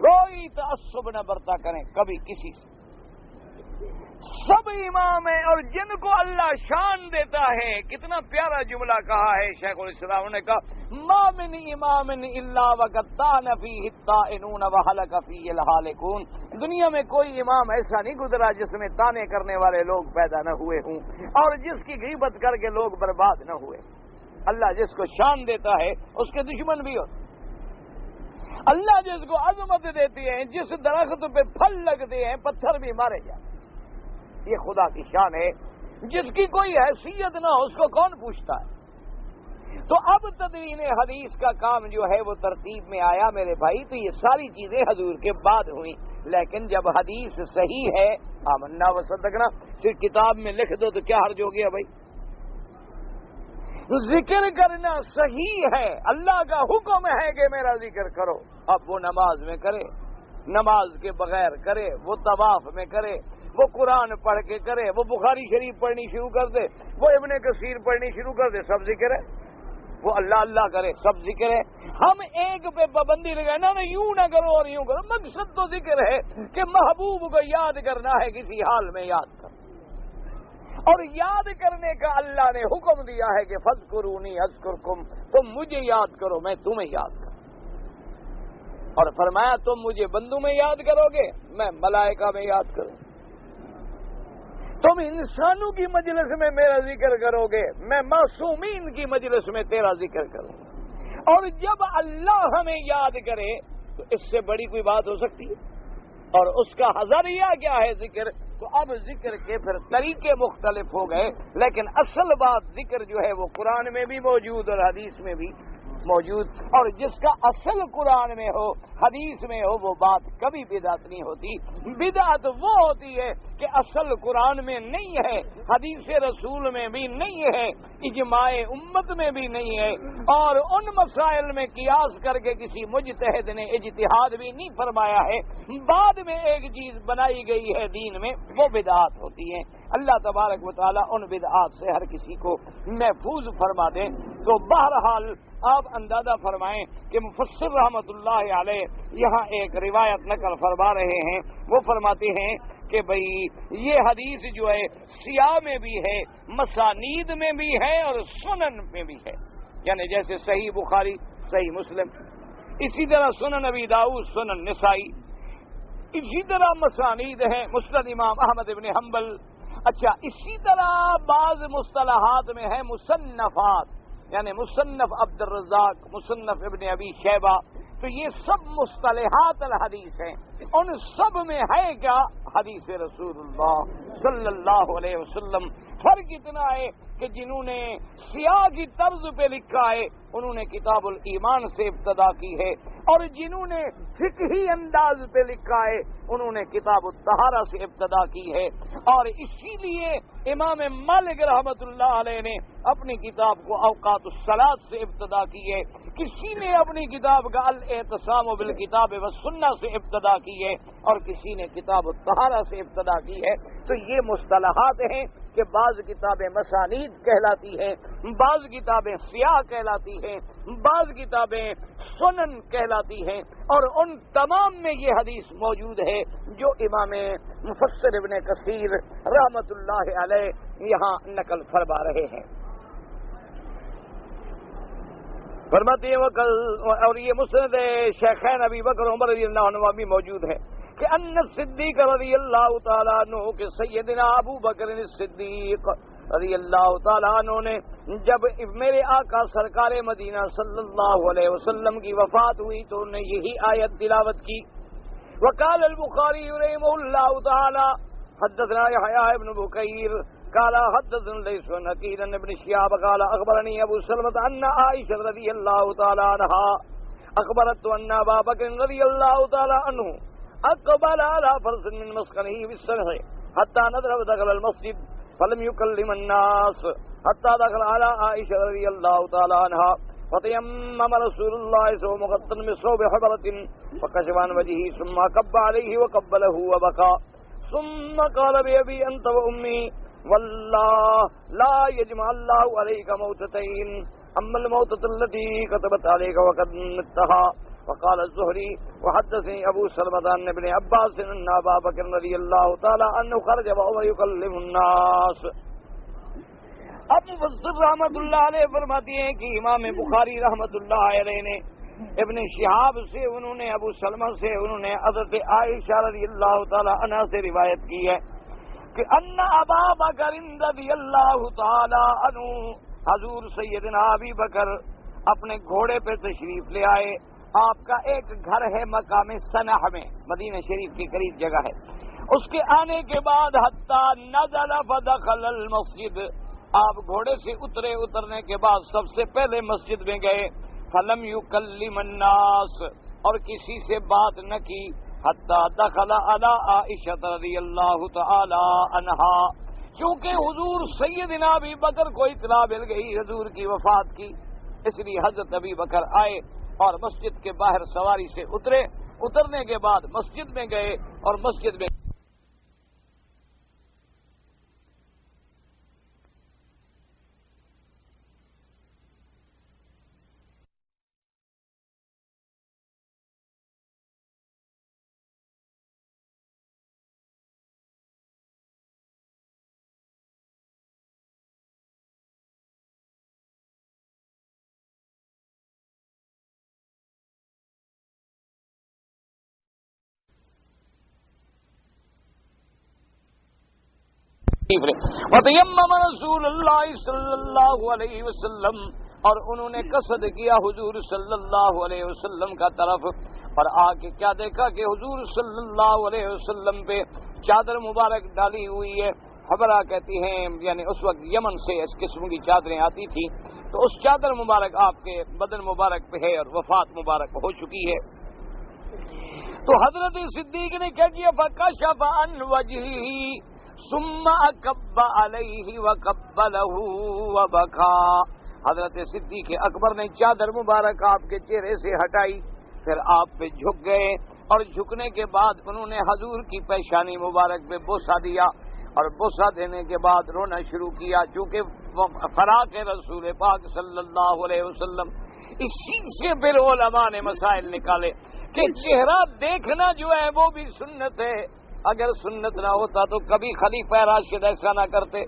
کوئی تعصب نہ برتا کریں کبھی کسی سے، سب امام ہیں اور جن کو اللہ شان دیتا ہے. کتنا پیارا جملہ کہا ہے شیخ الاسلام نے کہا ما من امام الا وقد طعن فیہ الطاعنون وہلک فیہ الہالکون. دنیا میں کوئی امام ایسا نہیں گزرا جس میں طعنے کرنے والے لوگ پیدا نہ ہوئے ہوں اور جس کی غیبت کر کے لوگ برباد نہ ہوئے. اللہ جس کو شان دیتا ہے اس کے دشمن بھی ہوتے. اللہ جس کو عظمت دیتی ہے, جس درخت پہ پھل لگتے ہیں پتھر بھی مارے جاتے. یہ خدا کی شان ہے. جس کی کوئی حیثیت نہ ہو اس کو کون پوچھتا ہے. تو اب تدوین حدیث کا کام جو ہے وہ ترتیب میں آیا میرے بھائی. تو یہ ساری چیزیں حضور کے بعد ہوئیں, لیکن جب حدیث صحیح ہے آمنا و صدقنا صرف کتاب میں لکھ دو تو کیا حرج ہو گیا بھائی. ذکر کرنا صحیح ہے, اللہ کا حکم ہے کہ میرا ذکر کرو. اب وہ نماز میں کرے, نماز کے بغیر کرے, وہ طواف میں کرے, وہ قرآن پڑھ کے کرے, وہ بخاری شریف پڑھنی شروع کر دے, وہ ابن کثیر پڑھنی شروع کر دے, سب ذکر ہے. وہ اللہ اللہ کرے, سب ذکر ہے. ہم ایک پہ پابندی لگائے نہ یوں نہ کرو اور یوں کرو. مقصد تو ذکر ہے کہ محبوب کو یاد کرنا ہے, کسی حال میں یاد کرو. اور یاد کرنے کا اللہ نے حکم دیا ہے کہ فذکرونی اذکرکم, تم مجھے یاد کرو میں تمہیں یاد کروں. اور فرمایا تم مجھے بندوں میں یاد کرو گے, میں ملائکہ میں یاد کروں. تم انسانوں کی مجلس میں میرا ذکر کرو گے, میں معصومین کی مجلس میں تیرا ذکر کروں. اور جب اللہ ہمیں یاد کرے تو اس سے بڑی کوئی بات ہو سکتی ہے. اور اس کا حذریہ کیا ہے ذکر. تو اب ذکر کے پھر طریقے مختلف ہو گئے, لیکن اصل بات ذکر جو ہے وہ قرآن میں بھی موجود اور حدیث میں بھی موجود. اور جس کا اصل قرآن میں ہو حدیث میں ہو وہ بات کبھی بدعت نہیں ہوتی. بدعت وہ ہوتی ہے کہ اصل قرآن میں نہیں ہے, حدیث رسول میں بھی نہیں ہے, اجماع امت میں بھی نہیں ہے, اور ان مسائل میں قیاس کر کے کسی مجتہد نے اجتہاد بھی نہیں فرمایا ہے, بعد میں ایک چیز بنائی گئی ہے دین میں, وہ بدعات ہوتی ہیں. اللہ تبارک و تعالیٰ ان بدعات سے ہر کسی کو محفوظ فرما دیں. تو بہرحال آپ اندازہ فرمائیں کہ مفسر رحمت اللہ علیہ یہاں ایک روایت نقل فرما رہے ہیں. وہ فرماتے ہیں کہ بھئی یہ حدیث جو ہے سیاہ میں بھی ہے, مسانید میں بھی ہے اور سنن میں بھی ہے. یعنی جیسے صحیح بخاری, صحیح مسلم, اسی طرح سنن ابی داؤد, سنن نسائی, اسی طرح مسانید ہیں مسند امام احمد ابن حنبل. اچھا, اسی طرح بعض مصطلحات میں ہے مصنفات, یعنی مصنف عبد الرزاق, مصنف ابن ابی شیبہ. تو یہ سب مصطلحات الحدیث ہیں. ان سب میں ہے کیا حدیث رسول اللہ صلی اللہ علیہ وسلم. فرق اتنا ہے کہ جنہوں نے سیاہ کی طرز پہ لکھا ہے انہوں نے کتاب الایمان سے ابتدا کی ہے, اور جنہوں نے فقہی انداز پہ لکھا ہے انہوں نے کتاب الطہارہ سے ابتدا کی ہے. اور اسی لیے امام مالک رحمت اللہ علیہ نے اپنی کتاب کو اوقات الصلاۃ سے ابتدا کی ہے. کسی نے اپنی کتاب کا الاعتصام بالکتاب والسنہ سے ابتدا کی ہے, اور کسی نے کتاب الطہارہ سے ابتدا کی ہے. تو یہ مصطلحات ہیں کہ بعض کتابیں مسانید کہلاتی ہیں, بعض کتابیں سیاہ کہلاتی ہیں, بعض کتابیں سنن کہلاتی ہیں, اور ان تمام میں یہ حدیث موجود ہے جو امام مفسر ابن کثیر رحمت اللہ علیہ یہاں نقل فرما رہے ہیں. فرماتے ہیں اور یہ مسند شیخین ابی بکر عمر رضی اللہ عنہ بھی موجود ہے کہ ان صدیق رضی اللہ تعالیٰ عنہ کہ سیدنا ابو بکر صدیق رضی اللہ تعالیٰ عنہ نے جب میرے آقا سرکار مدینہ صلی اللہ علیہ وسلم کی وفات ہوئی تو انہوں نے یہی آیت تلاوت کی. وقال البخاری رحمہ اللہ تعالیٰ حدثنا یحییٰ ابن بکیر قال حدثنا لیث بن عقیل بن شہاب قال اخبرنی ابو سلمۃ ان عائشہ رضی اللہ تعالیٰ عنہا اخبرت ان ابا بکر رضی اللہ تعالیٰ عنہ اقبل على فرس من مسكنه بالسنح حتى نظر ودخل المسجد فلم يكلم الناس حتى دخل على عائشة رضي الله تعالى عنها فتيمم رسول الله صلى الله عليه وسلم بثوب حبرة فكشف عن وجهه ثم كب عليه وقبله وبكى ثم قال بأبي أنت وأمي والله لا يجمع الله عليك موتتين أما الموتة التي كتبت عليك وقد متها وقال الزهري وحدثني ابو سلمة عن ابن عباس ان ابا بکر رضی اللہ تعالی عنہ خرج وهو يكلم الناس. اب مفسر رحمۃ اللہ علیہ فرماتے ہیں کہ امام بخاری رحمۃ اللہ علیہ نے ابن شہاب سے، انہوں نے ابو سلمہ سے، انہوں نے حضرت عائشہ رضی اللہ تعالی عنہا سے روایت کی ہے کہ ان ابا بکر رضی اللہ تعالی عنہ، حضور سیدنا ابی بکر اپنے گھوڑے پہ تشریف لے آئے. آپ کا ایک گھر ہے مقام صنع میں، مدینہ شریف کے قریب جگہ ہے. اس کے آنے کے بعد حتی نزل فدخل المسجد، آپ گھوڑے سے اترے، اترنے کے بعد سب سے پہلے مسجد میں گئے. فلم یکلم الناس، اور کسی سے بات نہ کی. حتی دخل علی عائشہ رضی اللہ تعالی عنہا، کیونکہ حضور سیدنا ابی بکر کو اطلاع مل گئی حضور کی وفات کی، اس لیے حضرت ابی بکر آئے اور مسجد کے باہر سواری سے اترے. اترنے کے بعد مسجد میں گئے اور مسجد میں وَتَيَمَّمَ رسول اللہ صلی اللہ علیہ وسلم، اور انہوں نے قصد کیا حضور صلی اللہ علیہ وسلم کا طرف. اور آ کے کیا دیکھا کہ حضور صلی اللہ علیہ وسلم پہ چادر مبارک ڈالی ہوئی ہے. حبرہ کہتی ہیں یعنی اس وقت یمن سے اس قسم کی چادریں آتی تھی، تو اس چادر مبارک آپ کے بدن مبارک پہ ہے اور وفات مبارک ہو چکی ہے. تو حضرت صدیق نے کیا کیا؟ فَكَشَفَ عَنْ وَجْهِهِ ثم اکب علیہ وقبلہ وبکا. حضرت صدیق اکبر نے چادر مبارک آپ کے چہرے سے ہٹائی، پھر آپ پہ جھک گئے اور جھکنے کے بعد انہوں نے حضور کی پیشانی مبارک پہ بوسہ دیا، اور بوسہ دینے کے بعد رونا شروع کیا، چونکہ فراق رسول پاک صلی اللہ علیہ وسلم. اسی سے پھر علماء نے مسائل نکالے کہ چہرہ دیکھنا جو ہے وہ بھی سنت ہے. اگر سنت نہ ہوتا تو کبھی خلیفہ راشد ایسا نہ کرتے.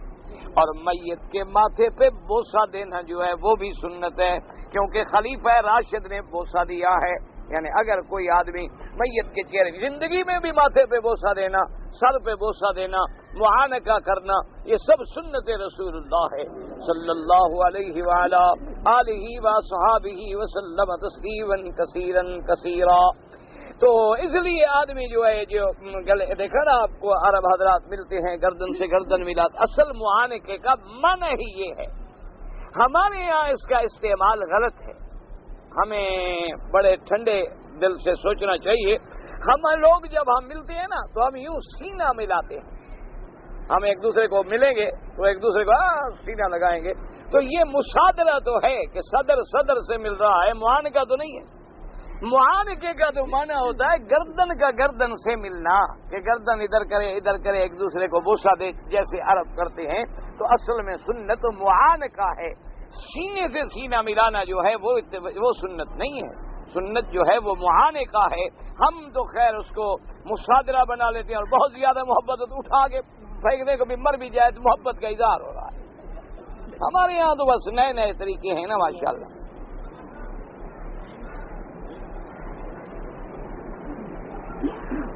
اور میت کے ماتھے پہ بوسہ دینا جو ہے وہ بھی سنت ہے، کیونکہ خلیفہ راشد نے بوسہ دیا ہے. یعنی اگر کوئی آدمی میت کے چہرے زندگی میں بھی ماتھے پہ بوسہ دینا، سر پہ بوسہ دینا، معانقہ کرنا، یہ سب سنت رسول اللہ ہے صلی اللہ علیہ وعلا آلہ وصحابہ وسلم تسلیما کثیرا کثیرا. تو اس لیے آدمی جو ہے جو گلے دیکھا نا آپ کو عرب حضرات ملتے ہیں گردن سے گردن ملات، اصل معانقے کا معنی ہی یہ ہے. ہمارے یہاں اس کا استعمال غلط ہے. ہمیں بڑے ٹھنڈے دل سے سوچنا چاہیے. ہم لوگ جب ہم ملتے ہیں نا تو ہم یوں سینہ ملاتے ہیں. ہم ایک دوسرے کو ملیں گے تو ایک دوسرے کو سینہ لگائیں گے. تو یہ مصادرہ تو ہے کہ صدر صدر سے مل رہا ہے، معانقہ تو نہیں ہے. معانقے کا تو معنی ہوتا ہے گردن کا گردن سے ملنا، کہ گردن ادھر کرے ایک دوسرے کو بوسہ دے جیسے عرب کرتے ہیں. تو اصل میں سنت معانقہ ہے. سینے سے سینہ ملانا جو ہے وہ سنت نہیں ہے. سنت جو ہے وہ معانقہ ہے. ہم تو خیر اس کو مصادرہ بنا لیتے ہیں اور بہت زیادہ محبت اٹھا کے پھینکنے کو بھی مر بھی جائے تو محبت کا اظہار ہو رہا ہے. ہمارے یہاں تو بس نئے نئے طریقے ہیں نا ماشاءاللہ.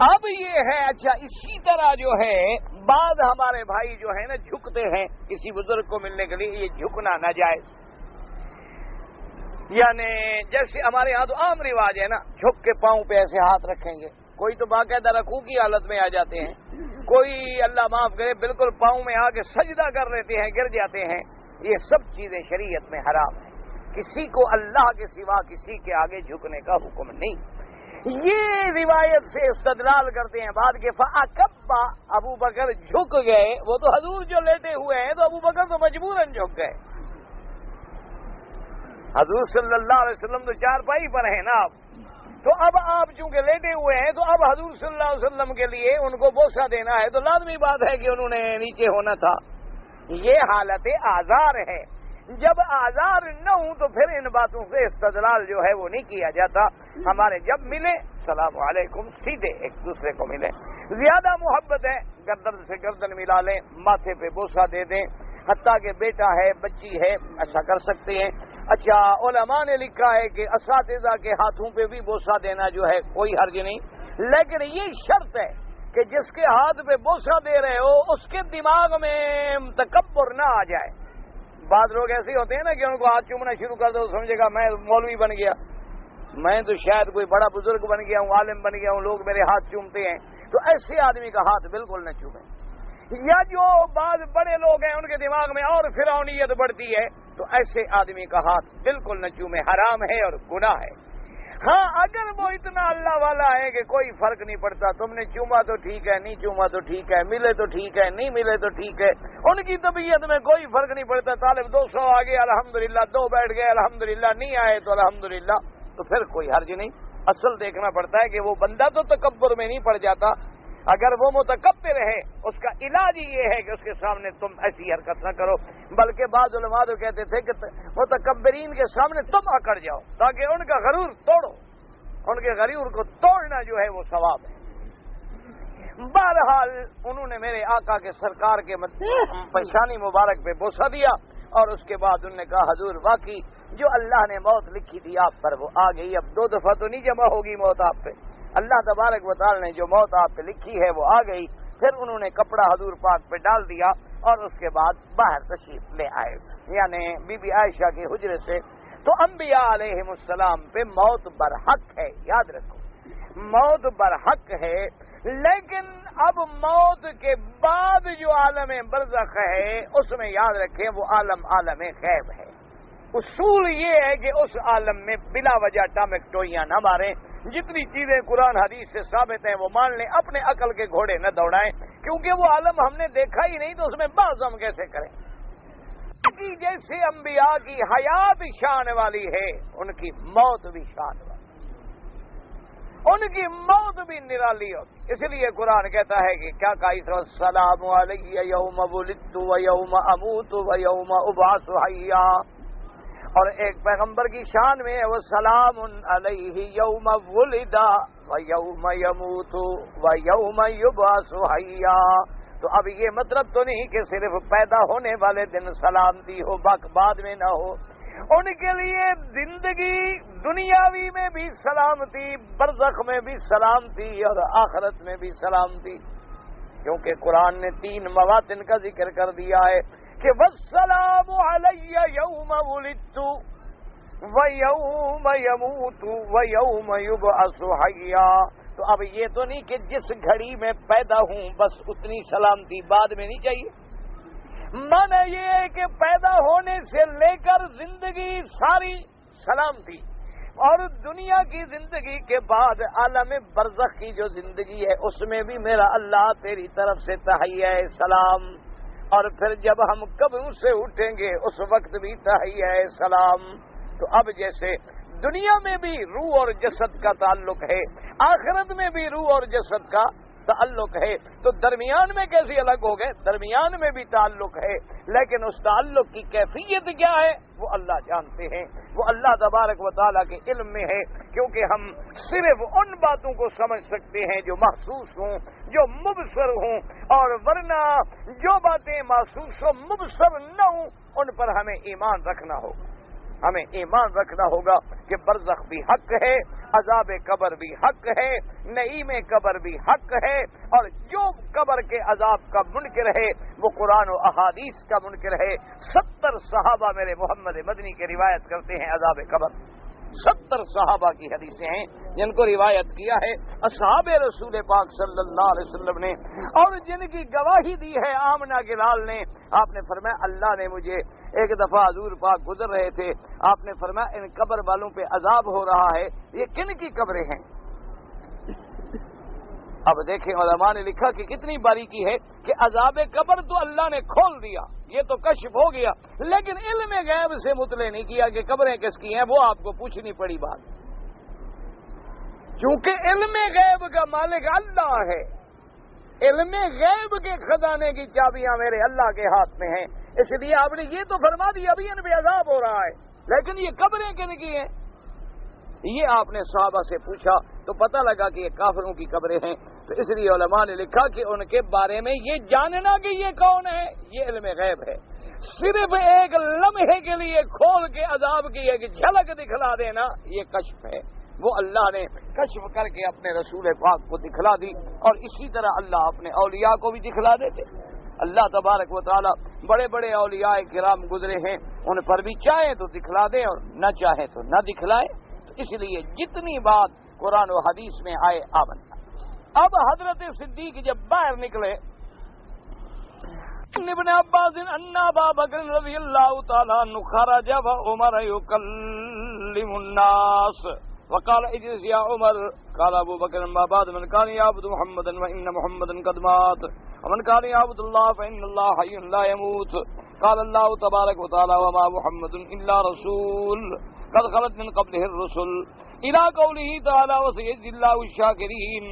اب یہ ہے اچھا اسی طرح جو ہے بعض ہمارے بھائی جو ہے نا جھکتے ہیں کسی بزرگ کو ملنے کے لیے. یہ جھکنا ناجائز، یعنی جیسے ہمارے یہاں تو عام رواج ہے نا جھک کے پاؤں پہ ایسے ہاتھ رکھیں گے. کوئی تو باقاعدہ رکوع کی حالت میں آ جاتے ہیں، کوئی اللہ معاف کرے بالکل پاؤں میں آ کے سجدہ کر لیتے ہیں، گر جاتے ہیں. یہ سب چیزیں شریعت میں حرام ہیں. کسی کو اللہ کے سوا کسی کے آگے جھکنے کا حکم نہیں. یہ روایت سے استدلال کرتے ہیں بعد کے فَأَكَبَّ ابو بکر جھک گئے. وہ تو حضور جو لیٹے ہوئے ہیں تو ابو بکر تو مجبوراً جھک گئے. حضور صلی اللہ علیہ وسلم تو چارپائی پر ہیں نا آپ، تو اب آپ چونکہ لیٹے ہوئے ہیں تو اب حضور صلی اللہ علیہ وسلم کے لیے ان کو بوسہ دینا ہے تو لازمی بات ہے کہ انہوں نے نیچے ہونا تھا. یہ حالت آزار ہے. جب آزار نہ ہوں تو پھر ان باتوں سے استدلال جو ہے وہ نہیں کیا جاتا. ہمارے جب ملے سلام علیکم سیدھے ایک دوسرے کو ملے. زیادہ محبت ہے گردن سے گردن ملا لیں, ماتھے پہ بوسہ دے دیں, حتیٰ کہ بیٹا ہے بچی ہے ایسا کر سکتے ہیں. اچھا علماء نے لکھا ہے کہ اساتذہ کے ہاتھوں پہ بھی بوسہ دینا جو ہے کوئی حرج نہیں, لیکن یہ شرط ہے کہ جس کے ہاتھ پہ بوسہ دے رہے ہو اس کے دماغ میں تکبر نہ آ جائے. بعض لوگ ایسے ہوتے ہیں نا کہ ان کو ہاتھ چومنا شروع کر دو, سمجھے گا میں مولوی بن گیا, میں تو شاید کوئی بڑا بزرگ بن گیا ہوں, عالم بن گیا ہوں, لوگ میرے ہاتھ چومتے ہیں. تو ایسے آدمی کا ہاتھ بالکل نہ چومیں. یا جو بعض بڑے لوگ ہیں ان کے دماغ میں اور فرعونیت بڑھتی ہے تو ایسے آدمی کا ہاتھ بالکل نہ چومیں, حرام ہے اور گناہ ہے. ہاں اگر وہ اتنا اللہ والا ہے کہ کوئی فرق نہیں پڑتا, تم نے چوما تو ٹھیک ہے, نہیں چوما تو ٹھیک ہے, ملے تو ٹھیک ہے, نہیں ملے تو ٹھیک ہے, ان کی طبیعت میں کوئی فرق نہیں پڑتا. طالب 200 آ گئے الحمدللہ, 2 بیٹھ گئے الحمدللہ, نہیں آئے تو الحمدللہ, تو پھر کوئی حرج نہیں. اصل دیکھنا پڑتا ہے کہ وہ بندہ تو تکبر میں نہیں پڑ جاتا. اگر وہ متکبر ہے اس کا علاج یہ ہے کہ اس کے سامنے تم ایسی حرکت نہ کرو, بلکہ بعض علماء تو کہتے تھے کہ متکبرین کے سامنے تم اکڑ جاؤ تاکہ ان کا غرور توڑو. ان کے غرور کو توڑنا جو ہے وہ ثواب ہے. بہرحال انہوں نے میرے آقا کے سرکار کے پیشانی مبارک پہ بوسہ دیا اور اس کے بعد انہوں نے کہا حضور واقعی جو اللہ نے موت لکھی تھی آپ پر وہ آ گئی, اب 2 دفعہ تو نہیں جمع ہوگی موت آپ پہ. اللہ تبارک و تعالی نے جو موت آپ پہ لکھی ہے وہ آ گئی. پھر انہوں نے کپڑا حضور پاک پہ ڈال دیا اور اس کے بعد باہر تشریف لے آئے, یعنی بی بی عائشہ کے حجرے سے. تو انبیاء علیہم السلام پہ موت برحق ہے, یاد رکھو موت برحق ہے. لیکن اب موت کے بعد جو عالم برزخ ہے اس میں یاد رکھیں وہ عالم غیب ہے. اصول یہ ہے کہ اس عالم میں بلا وجہ ٹامک ٹوئیاں نہ ماریں. جتنی چیزیں قرآن حدیث سے ثابت ہیں وہ مان لیں, اپنے عقل کے گھوڑے نہ دوڑائیں, کیونکہ وہ عالم ہم نے دیکھا ہی نہیں تو اس میں بحث ہم کیسے کریں. جیسے انبیاء کی حیات شان والی ہے ان کی موت بھی شان والی, ان کی موت بھی نرالی ہوتی. اس لیے قرآن کہتا ہے کہ کیا کہا, السلام علیہ یوم ولدت و یوم اموت و یوم ابعث حیا. اور ایک پیغمبر کی شان میں ہے وہ سلام علیہ یوم ولد و یوم یموت و یوم یبعث حیا. تو اب یہ مطلب تو نہیں کہ صرف پیدا ہونے والے دن سلامتی ہو بعد میں نہ ہو. ان کے لیے زندگی دنیاوی میں بھی سلامتی, برزخ میں بھی سلامتی اور آخرت میں بھی سلامتی, کیونکہ قرآن نے 3 مواطن کا ذکر کر دیا ہے کہ والسلام علی یوم ولدت و یوم یموت و یوم یبعث حیا. تو اب یہ تو نہیں کہ جس گھڑی میں پیدا ہوں بس اتنی سلامتی بعد میں نہیں چاہیے. مانا یہ ہے کہ پیدا ہونے سے لے کر زندگی ساری سلامتی, اور دنیا کی زندگی کے بعد عالم برزخ کی جو زندگی ہے اس میں بھی میرا اللہ تیری طرف سے تحیہ سلام, اور پھر جب ہم قبر سے اٹھیں گے اس وقت بھی تحیہ سلام. تو اب جیسے دنیا میں بھی روح اور جسد کا تعلق ہے, آخرت میں بھی روح اور جسد کا تعلق ہے, تو درمیان میں کیسے الگ ہو گئے؟ درمیان میں بھی تعلق ہے, لیکن اس تعلق کی کیفیت کیا ہے وہ اللہ جانتے ہیں, وہ اللہ تبارک و تعالیٰ کے علم میں ہے. کیونکہ ہم صرف ان باتوں کو سمجھ سکتے ہیں جو محسوس ہوں, جو مبصر ہوں, اور ورنہ جو باتیں محسوس و مبصر نہ ہوں ان پر ہمیں ایمان رکھنا ہوگا. ہمیں ایمان رکھنا ہوگا کہ برزخ بھی حق ہے, عذاب قبر بھی حق ہے, نعیم قبر بھی حق ہے, اور جو قبر کے عذاب کا منکر ہے وہ قرآن و احادیث کا منکر ہے. 70 صحابہ میرے محمد مدنی کے روایت کرتے ہیں عذاب قبر. 70 صحابہ کی حدیثیں ہیں جن کو روایت کیا ہے اصحاب رسول پاک صلی اللہ علیہ وسلم نے, اور جن کی گواہی دی ہے آمنہ کے لال نے. آپ نے فرمایا اللہ نے مجھے ایک دفعہ حضور پاک گزر رہے تھے, آپ نے فرمایا ان قبر والوں پہ عذاب ہو رہا ہے, یہ کن کی قبریں ہیں؟ اب دیکھیں علماء نے لکھا کہ کتنی باریکی ہے کہ عذاب قبر تو اللہ نے کھول دیا, یہ تو کشف ہو گیا, لیکن علم غیب سے مطلع نہیں کیا کہ قبریں کس کی ہیں. وہ آپ کو پوچھنی پڑی بات, کیونکہ علم غیب کا مالک اللہ ہے. علم غیب کے خزانے کی چابیاں میرے اللہ کے ہاتھ میں ہیں. اس لیے آپ نے یہ تو فرما دیا ابھی ان پہ عذاب ہو رہا ہے, لیکن یہ قبریں کن کی ہیں؟ یہ آپ نے صحابہ سے پوچھا تو پتہ لگا کہ یہ کافروں کی قبریں ہیں، تو اس لیے علماء نے لکھا کہ ان کے بارے میں یہ جاننا کہ یہ کون ہے یہ علم غیب ہے، صرف ایک لمحے کے لیے کھول کے عذاب کی ایک جھلک دکھلا دینا یہ کشف ہے، وہ اللہ نے کشف کر کے اپنے رسول پاک کو دکھلا دی، اور اسی طرح اللہ اپنے اولیاء کو بھی دکھلا دیتے۔ اللہ تبارک و تعالی بڑے بڑے اولیاء کرام گزرے ہیں، ان پر بھی چاہیں تو دکھلا دیں اور نہ چاہیں تو نہ دکھلائیں، اس لیے جتنی بات قرآن و حدیث میں آئے آمن۔ اب حضرت صدیق جب باہر نکلے، ابن عباس ان ابا بکر رضی اللہ تعالی عنہ خرج وعمر يكلم الناس وقال اجلس يا عمر قال ابو بکر ما بعد من كان يعبد محمدا وان محمدا قد مات ومن كان يعبد الله فان الله حي لا يموت قال الله تبارك وتعالى وما محمد الا رسول قد خلت من قبله الرسل الى قوله تعالى وسيجزي الله الشاكرين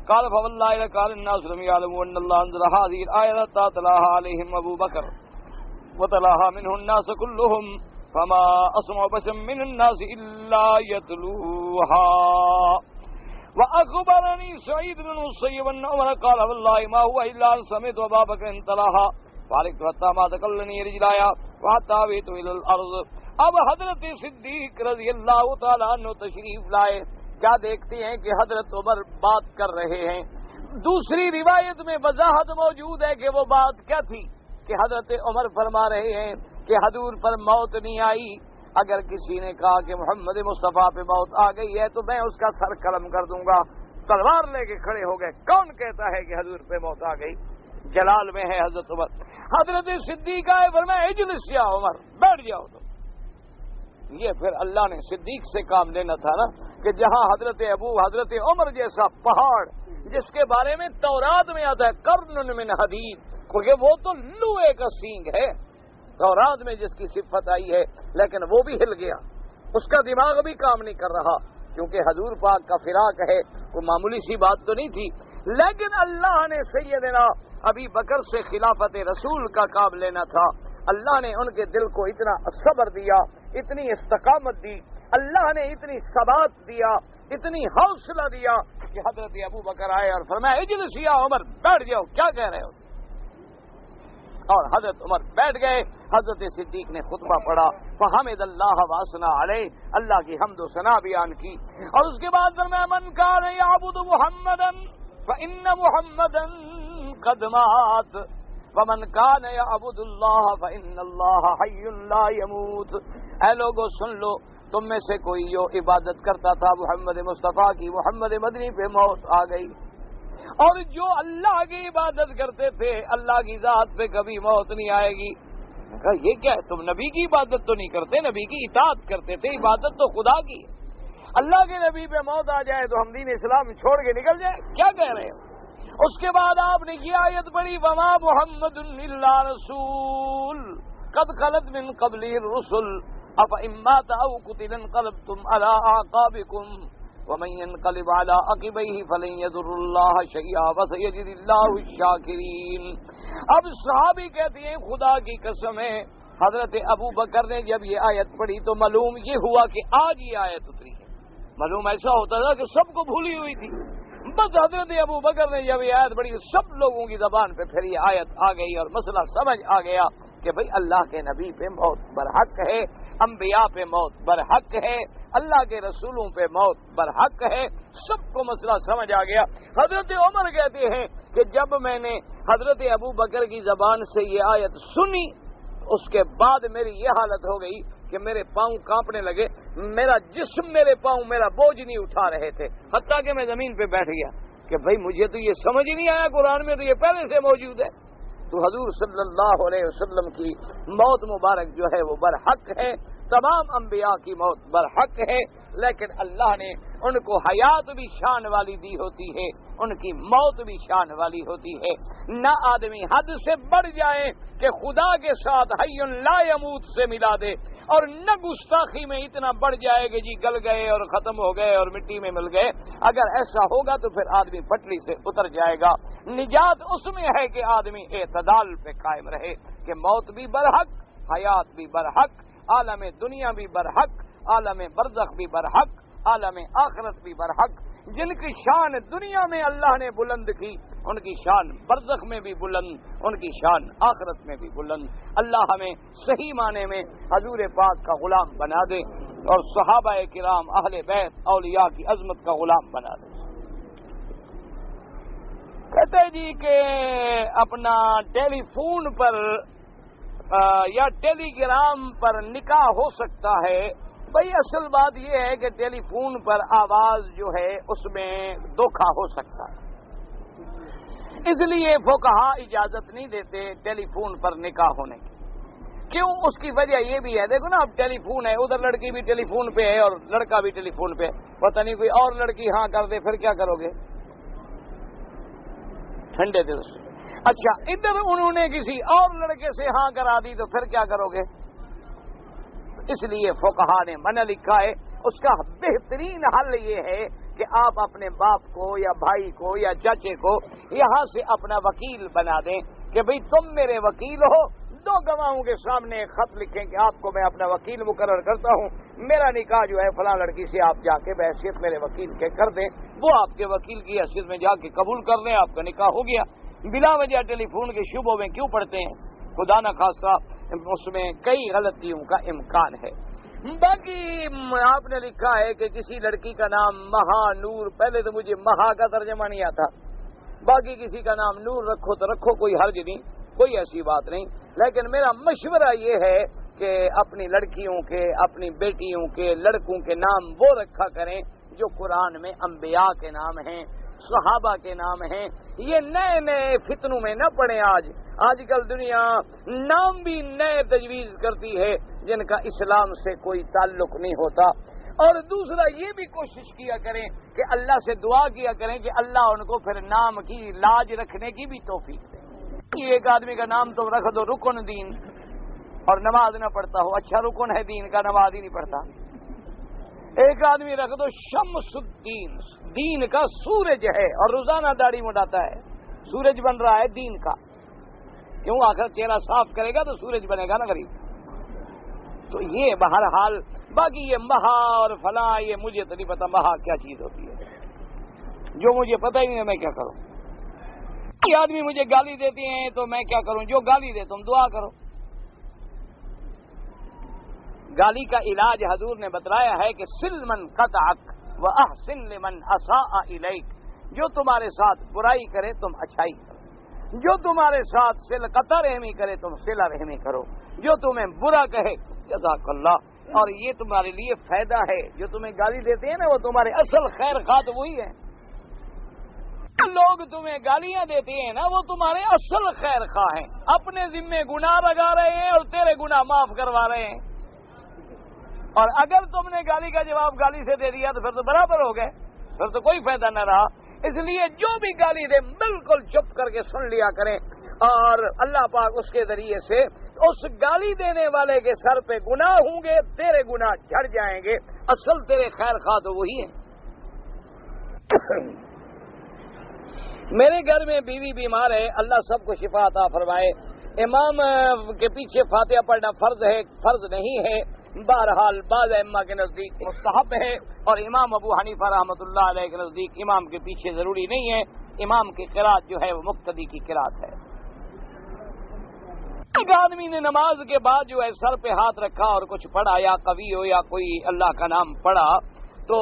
قال فوالله لقال الناس لم يعلموا ان الله انزل هذه الايه تلاها عليهم ابو بكر وتلاها منه الناس كلهم فما اسمع بشرا من الناس الا يتلوها واخبرني سعيد بن المسيب ان عمر قال والله ما هو الا ان سمعت ابا بكر تلاها فارقت حتى ما تكلني رجلايا وحتى اويت الى الارض۔ اب حضرت صدیق رضی اللہ تعالیٰ عنہ تشریف لائے، کیا دیکھتے ہیں کہ حضرت عمر بات کر رہے ہیں۔ دوسری روایت میں وضاحت موجود ہے کہ وہ بات کیا تھی، کہ حضرت عمر فرما رہے ہیں کہ حضور پر موت نہیں آئی، اگر کسی نے کہا کہ محمد مصطفیٰ پہ موت آ گئی ہے تو میں اس کا سر قلم کر دوں گا۔ تلوار لے کے کھڑے ہو گئے، کون کہتا ہے کہ حضور پہ موت آ گئی؟ جلال میں ہے حضرت عمر۔ حضرت صدیق آئے فرمایا اجلس یا عمر، بیٹھ جاؤ تم۔ یہ پھر اللہ نے صدیق سے کام لینا تھا نا، کہ جہاں حضرت عمر جیسا پہاڑ جس کے بارے میں تورات میں آتا ہے قرن من حدید، کیونکہ وہ تو لوہے کا سینگ ہے، تورات میں جس کی صفت آئی ہے، لیکن وہ بھی ہل گیا، اس کا دماغ بھی کام نہیں کر رہا، کیونکہ حضور پاک کا فراق ہے، وہ معمولی سی بات تو نہیں تھی۔ لیکن اللہ نے سیدنا ابی بکر سے خلافت رسول کا کام لینا تھا، اللہ نے ان کے دل کو اتنا صبر دیا، اتنی استقامت دی، اللہ نے اتنی ثبات دیا، اتنی حوصلہ دیا کہ حضرت ابو بکر آئے اور فرمایا اجلس یا عمر، بیٹھ جاؤ، کیا کہہ رہے ہو؟ اور حضرت عمر بیٹھ گئے۔ حضرت صدیق نے خطبہ پڑھا، فحمد اللہ واسنا علیہ، اللہ کی حمد و ثنا بیان کی، اور اس کے بعد فرمایا من کان یعبد محمدا فإن محمدا قد مات ومن کان یعبد اللہ فإن اللہ حی لا يموت۔ اے لوگو سن لو، تم میں سے کوئی جو عبادت کرتا تھا محمد مصطفیٰ کی، محمد مدنی پہ موت آ گئی، اور جو اللہ کی عبادت کرتے تھے اللہ کی ذات پہ کبھی موت نہیں آئے گی۔ کہا یہ کیا ہے، تم نبی کی عبادت تو نہیں کرتے، نبی کی اطاعت کرتے تھے، عبادت تو خدا کی ہے، اللہ کے نبی پہ موت آ جائے تو ہم دین اسلام چھوڑ کے نکل جائیں، کیا کہہ رہے ہو؟ اس کے بعد آپ نے یہ آیت پڑھی وما محمد الا رسول قد خلت من قبلہ الرسل افإن مات او قتل انقلبتم على اعقابكم ومن ينقلب على عقبيه فلن يضر الله شيئا وسيجزي الله الشاكرين۔ اب صحابی کہتے ہیں خدا کی قسم ہے، حضرت ابو بکر نے جب یہ آیت پڑھی تو معلوم یہ ہوا کہ آج یہ آیت اتری ہے، معلوم ایسا ہوتا تھا کہ سب کو بھولی ہوئی تھی، بس حضرت ابو بکر نے جب یہ آیت پڑھی سب لوگوں کی زبان پہ پھر یہ آیت آ گئی اور مسئلہ سمجھ آ گیا کہ بھئی اللہ کے نبی پہ موت برحق ہے، انبیاء پہ موت برحق ہے، اللہ کے رسولوں پہ موت برحق ہے، سب کو مسئلہ سمجھ آ گیا۔ حضرت عمر کہتے ہیں کہ جب میں نے حضرت ابو بکر کی زبان سے یہ آیت سنی، اس کے بعد میری یہ حالت ہو گئی کہ میرے پاؤں کانپنے لگے، میرا جسم، میرے پاؤں میرا بوجھ نہیں اٹھا رہے تھے، حتیٰ کہ میں زمین پہ بیٹھ گیا کہ بھئی مجھے تو یہ سمجھ ہی نہیں آیا، قرآن میں تو یہ پہلے سے موجود ہے۔ تو حضور صلی اللہ علیہ وسلم کی موت مبارک جو ہے وہ برحق ہے، تمام انبیاء کی موت برحق ہے، لیکن اللہ نے ان کو حیات بھی شان والی دی ہوتی ہے، ان کی موت بھی شان والی ہوتی ہے۔ نہ آدمی حد سے بڑھ جائے کہ خدا کے ساتھ حی لا یموت سے ملا دے، اور نہ گستاخی میں اتنا بڑھ جائے کہ جی گل گئے اور ختم ہو گئے اور مٹی میں مل گئے۔ اگر ایسا ہوگا تو پھر آدمی پٹری سے اتر جائے گا۔ نجات اس میں ہے کہ آدمی اعتدال پہ قائم رہے، کہ موت بھی برحق، حیات بھی برحق، عالم دنیا بھی برحق، عالم برزخ بھی برحق، عالم آخرت بھی برحق، جن کی شان دنیا میں اللہ نے بلند کی، ان کی شان برزخ میں بھی بلند، ان کی شان آخرت میں بھی بلند۔ اللہ ہمیں صحیح معنی میں حضور پاک کا غلام بنا دے اور صحابہ کرام، اہل بیت، اولیاء کی عظمت کا غلام بنا دے۔ کہتے جی کہ اپنا ٹیلی فون پر یا ٹیلی گرام پر نکاح ہو سکتا ہے۔ بھائی اصل بات یہ ہے کہ ٹیلی فون پر آواز جو ہے اس میں دھوکہ ہو سکتا ہے، اس لیے فقہا اجازت نہیں دیتے ٹیلی فون پر نکاح ہونے کی۔ کیوں؟ اس کی وجہ یہ بھی ہے، دیکھو نا اب ٹیلی فون ہے، ادھر لڑکی بھی ٹیلی فون پہ ہے اور لڑکا بھی ٹیلی فون پہ، پتہ نہیں کوئی اور لڑکی ہاں کر دے، پھر کیا کرو گے؟ ٹھنڈے دل سے۔ اچھا ادھر انہوں نے کسی اور لڑکے سے ہاں کرا دی تو پھر کیا کرو گے؟ اس لیے فقہا نے منع لکھا ہے۔ اس کا بہترین حل یہ ہے کہ آپ اپنے باپ کو یا بھائی کو یا چچے کو یہاں سے اپنا وکیل بنا دیں کہ بھئی تم میرے وکیل ہو، دو گواہوں کے سامنے ایک خط لکھیں کہ آپ کو میں اپنا وکیل مقرر کرتا ہوں، میرا نکاح جو ہے فلاں لڑکی سے آپ جا کے بحیثیت میرے وکیل کے کر دیں، وہ آپ کے وکیل کی حیثیت میں جا کے قبول کر دیں، آپ کا نکاح ہو گیا۔ بلا وجہ ٹیلی فون کے شبوں میں کیوں پڑتے ہیں؟ خدا نہ خواستہ اس میں کئی غلطیوں کا امکان ہے۔ باقی آپ نے لکھا ہے کہ کسی لڑکی کا نام مہا نور، پہلے تو مجھے مہا کا ترجمہ نہیں آتا، باقی کسی کا نام نور رکھو تو رکھو، کوئی حرج نہیں، کوئی ایسی بات نہیں، لیکن میرا مشورہ یہ ہے کہ اپنی لڑکیوں کے، اپنی بیٹیوں کے، لڑکوں کے نام وہ رکھا کریں جو قرآن میں انبیاء کے نام ہیں، صحابہ کے نام ہیں۔ یہ نئے نئے فتنوں میں نہ پڑیں۔ آج کل دنیا نام بھی نئے تجویز کرتی ہے جن کا اسلام سے کوئی تعلق نہیں ہوتا۔ اور دوسرا یہ بھی کوشش کیا کریں کہ اللہ سے دعا کیا کریں کہ اللہ ان کو پھر نام کی لاج رکھنے کی بھی توفیق دے۔ ایک آدمی کا نام تم رکھ دو رکن دین اور نماز نہ پڑھتا ہو، اچھا رکن ہے دین کا، نماز ہی نہیں پڑھتا۔ ایک آدمی رکھ دو شمس الدین، دین کا سورج ہے اور روزانہ داڑھی مڈاتا ہے، سورج بن رہا ہے دین کا۔ کیوں؟ آخر چہرہ صاف کرے گا تو سورج بنے گا نا غریب۔ تو یہ بہرحال، باقی یہ مہا اور فلاں یہ مجھے تو نہیں پتا مہا کیا چیز ہوتی ہے، جو مجھے پتہ ہی نہیں ہے میں کیا کروں۔ یہ آدمی مجھے گالی دیتے ہیں تو میں کیا کروں؟ جو گالی دے تم دعا کرو۔ گالی کا علاج حضور نے بتلایا ہے کہ سل من قطعک واحسن لمن اساء الیک، جو تمہارے ساتھ برائی کرے تم اچھائی کرو، جو تمہارے ساتھ صلہ قطع رحمی کرے تم صلہ رحمی کرو، جو تمہیں برا کہے جزاک اللہ، اور یہ تمہارے لیے فائدہ ہے۔ جو تمہیں گالی دیتے ہیں نا وہ تمہارے اصل خیر خواہ تو وہی ہے، لوگ تمہیں گالیاں دیتے ہیں نا وہ تمہارے اصل خیر خواہ ہیں، اپنے ذمے گناہ لگا رہے ہیں اور تیرے گناہ معاف کروا رہے ہیں۔ اور اگر تم نے گالی کا جواب گالی سے دے دیا تو پھر تو برابر ہو گئے، پھر تو کوئی فائدہ نہ رہا۔ اس لیے جو بھی گالی دے بالکل چپ کر کے سن لیا کریں، اور اللہ پاک اس کے ذریعے سے اس گالی دینے والے کے سر پہ گناہ ہوں گے، تیرے گناہ جھڑ جائیں گے، اصل تیرے خیر خواہ تو وہی ہے۔ میرے گھر میں بیوی بیمار ہے، اللہ سب کو شفا عطا فرمائے۔ امام کے پیچھے فاتحہ پڑھنا فرض ہے، فرض نہیں ہے، بہرحال بعض ائمہ کے نزدیک مستحب ہے، اور امام ابو حنیفہ رحمۃ اللہ علیہ کے نزدیک امام کے پیچھے ضروری نہیں ہے، امام کی قرات جو ہے وہ مقتدی کی قرات ہے۔ ایک آدمی نے نماز کے بعد جو ہے سر پہ ہاتھ رکھا اور کچھ پڑھا، یا قوی ہو یا کوئی اللہ کا نام پڑھا، تو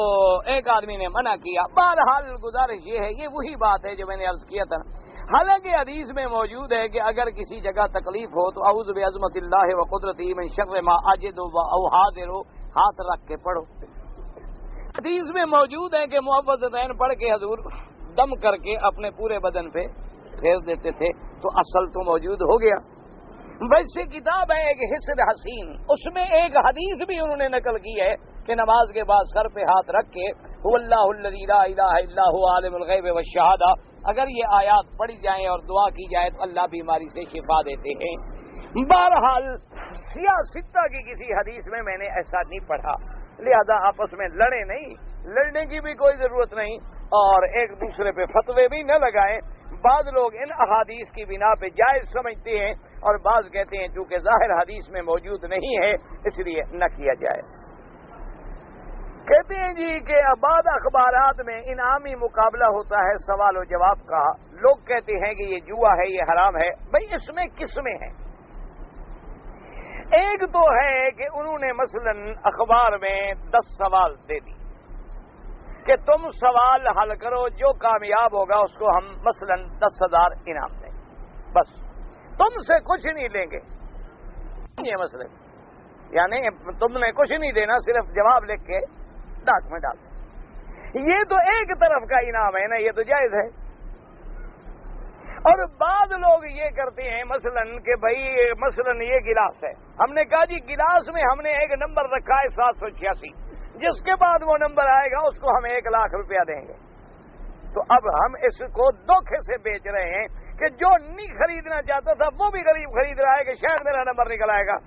ایک آدمی نے منع کیا۔ بہرحال گزارش یہ ہے، یہ وہی بات ہے جو میں نے عرض کیا تھا، حالانکہ حدیث میں موجود ہے کہ اگر کسی جگہ تکلیف ہو تو اعوذ بعظمت اللہ و قدرتی من شر ما اجد و حاضر، ہاتھ رکھ کے پڑھو۔ حدیث میں موجود ہے کہ معوذتین پڑھ کے حضور دم کر کے اپنے پورے بدن پہ پھیر دیتے تھے، تو اصل تو موجود ہو گیا۔ ویسے کتاب ہے ایک حسن حسین، اس میں ایک حدیث بھی انہوں نے نقل کی ہے کہ نماز کے بعد سر پہ ہاتھ رکھ کے هو اللہ الذی لا الہ الا هو عالم الغیب والشہادہ، اگر یہ آیات پڑھی جائیں اور دعا کی جائے تو اللہ بیماری سے شفا دیتے ہیں۔ بہرحال سیاستہ کی کسی حدیث میں نے ایسا نہیں پڑھا، لہذا آپس میں لڑے نہیں، لڑنے کی بھی کوئی ضرورت نہیں، اور ایک دوسرے پہ فتوے بھی نہ لگائیں۔ بعض لوگ ان احادیث کی بنا پہ جائز سمجھتے ہیں، اور بعض کہتے ہیں چونکہ ظاہر حدیث میں موجود نہیں ہے اس لیے نہ کیا جائے۔ کہتے ہیں جی کہ بعض اخبارات میں انعامی مقابلہ ہوتا ہے سوال و جواب کا، لوگ کہتے ہیں کہ یہ جوا ہے، یہ حرام ہے۔ بھئی اس میں قسمیں ہیں۔ ایک تو ہے کہ انہوں نے مثلا اخبار میں 10 سوال دے دی کہ تم سوال حل کرو، جو کامیاب ہوگا اس کو ہم مثلا 10,000 انعام دیں، بس تم سے کچھ نہیں لیں گے۔ یہ مسئلہ یعنی تم نے کچھ نہیں دینا، صرف جواب لکھ کے ڈاک میں ڈال دیں۔ یہ تو ایک طرف کا انعام ہے نا، یہ تو جائز ہے۔ اور بعض لوگ یہ کرتے ہیں مثلا کہ بھائی مثلا یہ گلاس ہے، ہم نے کہا جی گلاس میں ہم نے ایک نمبر رکھا ہے 786، جس کے بعد وہ نمبر آئے گا اس کو ہم 1,00,000 روپیہ دیں گے۔ تو اب ہم اس کو دھوکے سے بیچ رہے ہیں کہ جو نہیں خریدنا چاہتا تھا وہ بھی غریب خرید رہا ہے کہ شاید میرا نمبر نکل آئے گا۔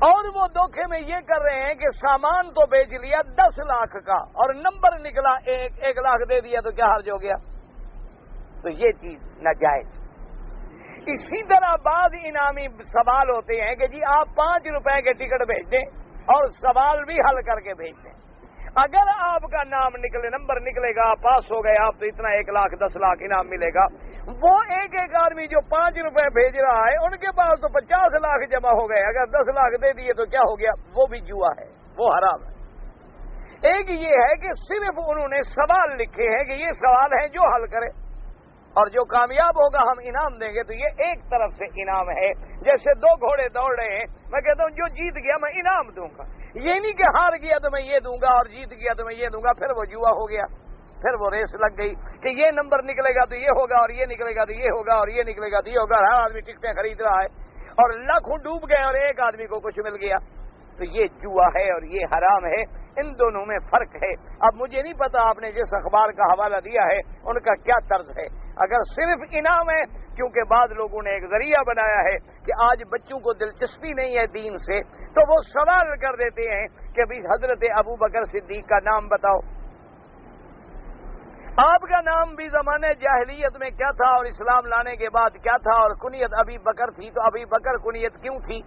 اور وہ دھوکے میں یہ کر رہے ہیں کہ سامان تو بیچ لیا 10 لاکھ کا اور نمبر نکلا 1,00,000 دے دیا، تو کیا حرج ہو گیا؟ تو یہ چیز ناجائز۔ اسی طرح بعض انعامی سوال ہوتے ہیں کہ جی آپ 5 روپے کے ٹکٹ بھیج دیں اور سوال بھی حل کر کے بھیج دیں، اگر آپ کا نام نکلے، نمبر نکلے گا، آپ پاس ہو گئے، آپ تو اتنا 1,00,000 10 لاکھ انعام ملے گا۔ وہ ایک آدمی جو 5 روپے بھیج رہا ہے ان کے پاس تو 50 لاکھ جمع ہو گئے، اگر 10 لاکھ دے دیے تو کیا ہو گیا؟ وہ بھی جوا ہے، وہ حرام ہے۔ ایک یہ ہے کہ صرف انہوں نے سوال لکھے ہیں کہ یہ سوال ہے جو حل کرے اور جو کامیاب ہوگا ہم انعام دیں گے، تو یہ ایک طرف سے انعام ہے۔ جیسے 2 گھوڑے دوڑ رہے ہیں، میں کہتا ہوں جو جیت گیا میں انعام دوں گا، یہ نہیں کہ ہار گیا تو میں یہ دوں گا اور جیت گیا تو میں یہ دوں گا، پھر وہ جوا ہو گیا، پھر وہ ریس لگ گئی کہ یہ نمبر نکلے گا تو یہ ہوگا اور یہ نکلے گا تو یہ ہوگا اور یہ نکلے گا تو یہ ہوگا، ہر آدمی ٹکٹیں خرید رہا ہے اور لاکھوں ڈوب گئے اور ایک آدمی کو کچھ مل گیا، تو یہ جوا ہے اور یہ حرام ہے۔ ان دونوں میں فرق ہے۔ اب مجھے نہیں پتا آپ نے جس اخبار کا حوالہ دیا ہے ان کا کیا طرز ہے، اگر صرف انعام ہے، کیونکہ بعض لوگوں نے ایک ذریعہ بنایا ہے کہ آج بچوں کو دلچسپی نہیں ہے دین سے، تو وہ سوال کر دیتے ہیں کہ بھی حضرت ابو بکر صدیق کا نام بتاؤ، آپ کا نام بھی زمانے جاہلیت میں کیا تھا اور اسلام لانے کے بعد کیا تھا، اور کنیت ابی بکر تھی تو ابی بکر کنیت کیوں تھی،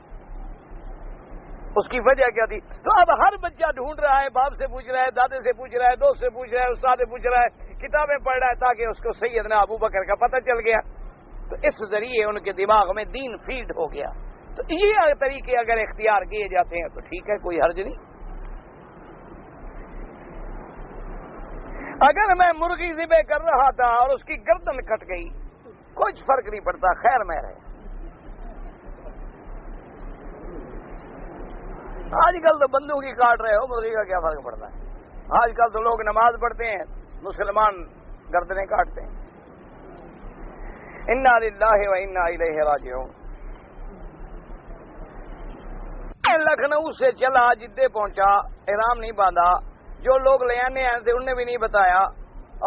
اس کی وجہ کیا تھی؟ تو اب ہر بچہ ڈھونڈ رہا ہے، باپ سے پوچھ رہا ہے، دادے سے پوچھ رہا ہے، دوست سے پوچھ رہا ہے، استاد سے پوچھ رہا ہے، کتابیں پڑھ رہا ہے تاکہ اس کو سیدنا ابو بکر کا پتہ چل گیا، تو اس ذریعے ان کے دماغ میں دین فیڈ ہو گیا۔ تو یہ طریقے اگر اختیار کیے جاتے ہیں تو ٹھیک ہے، کوئی حرج نہیں۔ اگر میں مرغی ذبح کر رہا تھا اور اس کی گردن کٹ گئی، کچھ فرق نہیں پڑتا، خیر میں رہے۔ آج کل تو بندوق ہی کاٹ رہے ہو، مرغی کا کیا فرق پڑتا ہے؟ آج کل تو لوگ نماز پڑھتے ہیں، مسلمان گردنیں کاٹتے ہیں۔ انا للہ و انا الیہ راجعون۔ لکھنؤ سے چلا جدے پہنچا، احرام نہیں باندھا، جو لوگ لے آنے آئے تھے انہوں نے بھی نہیں بتایا،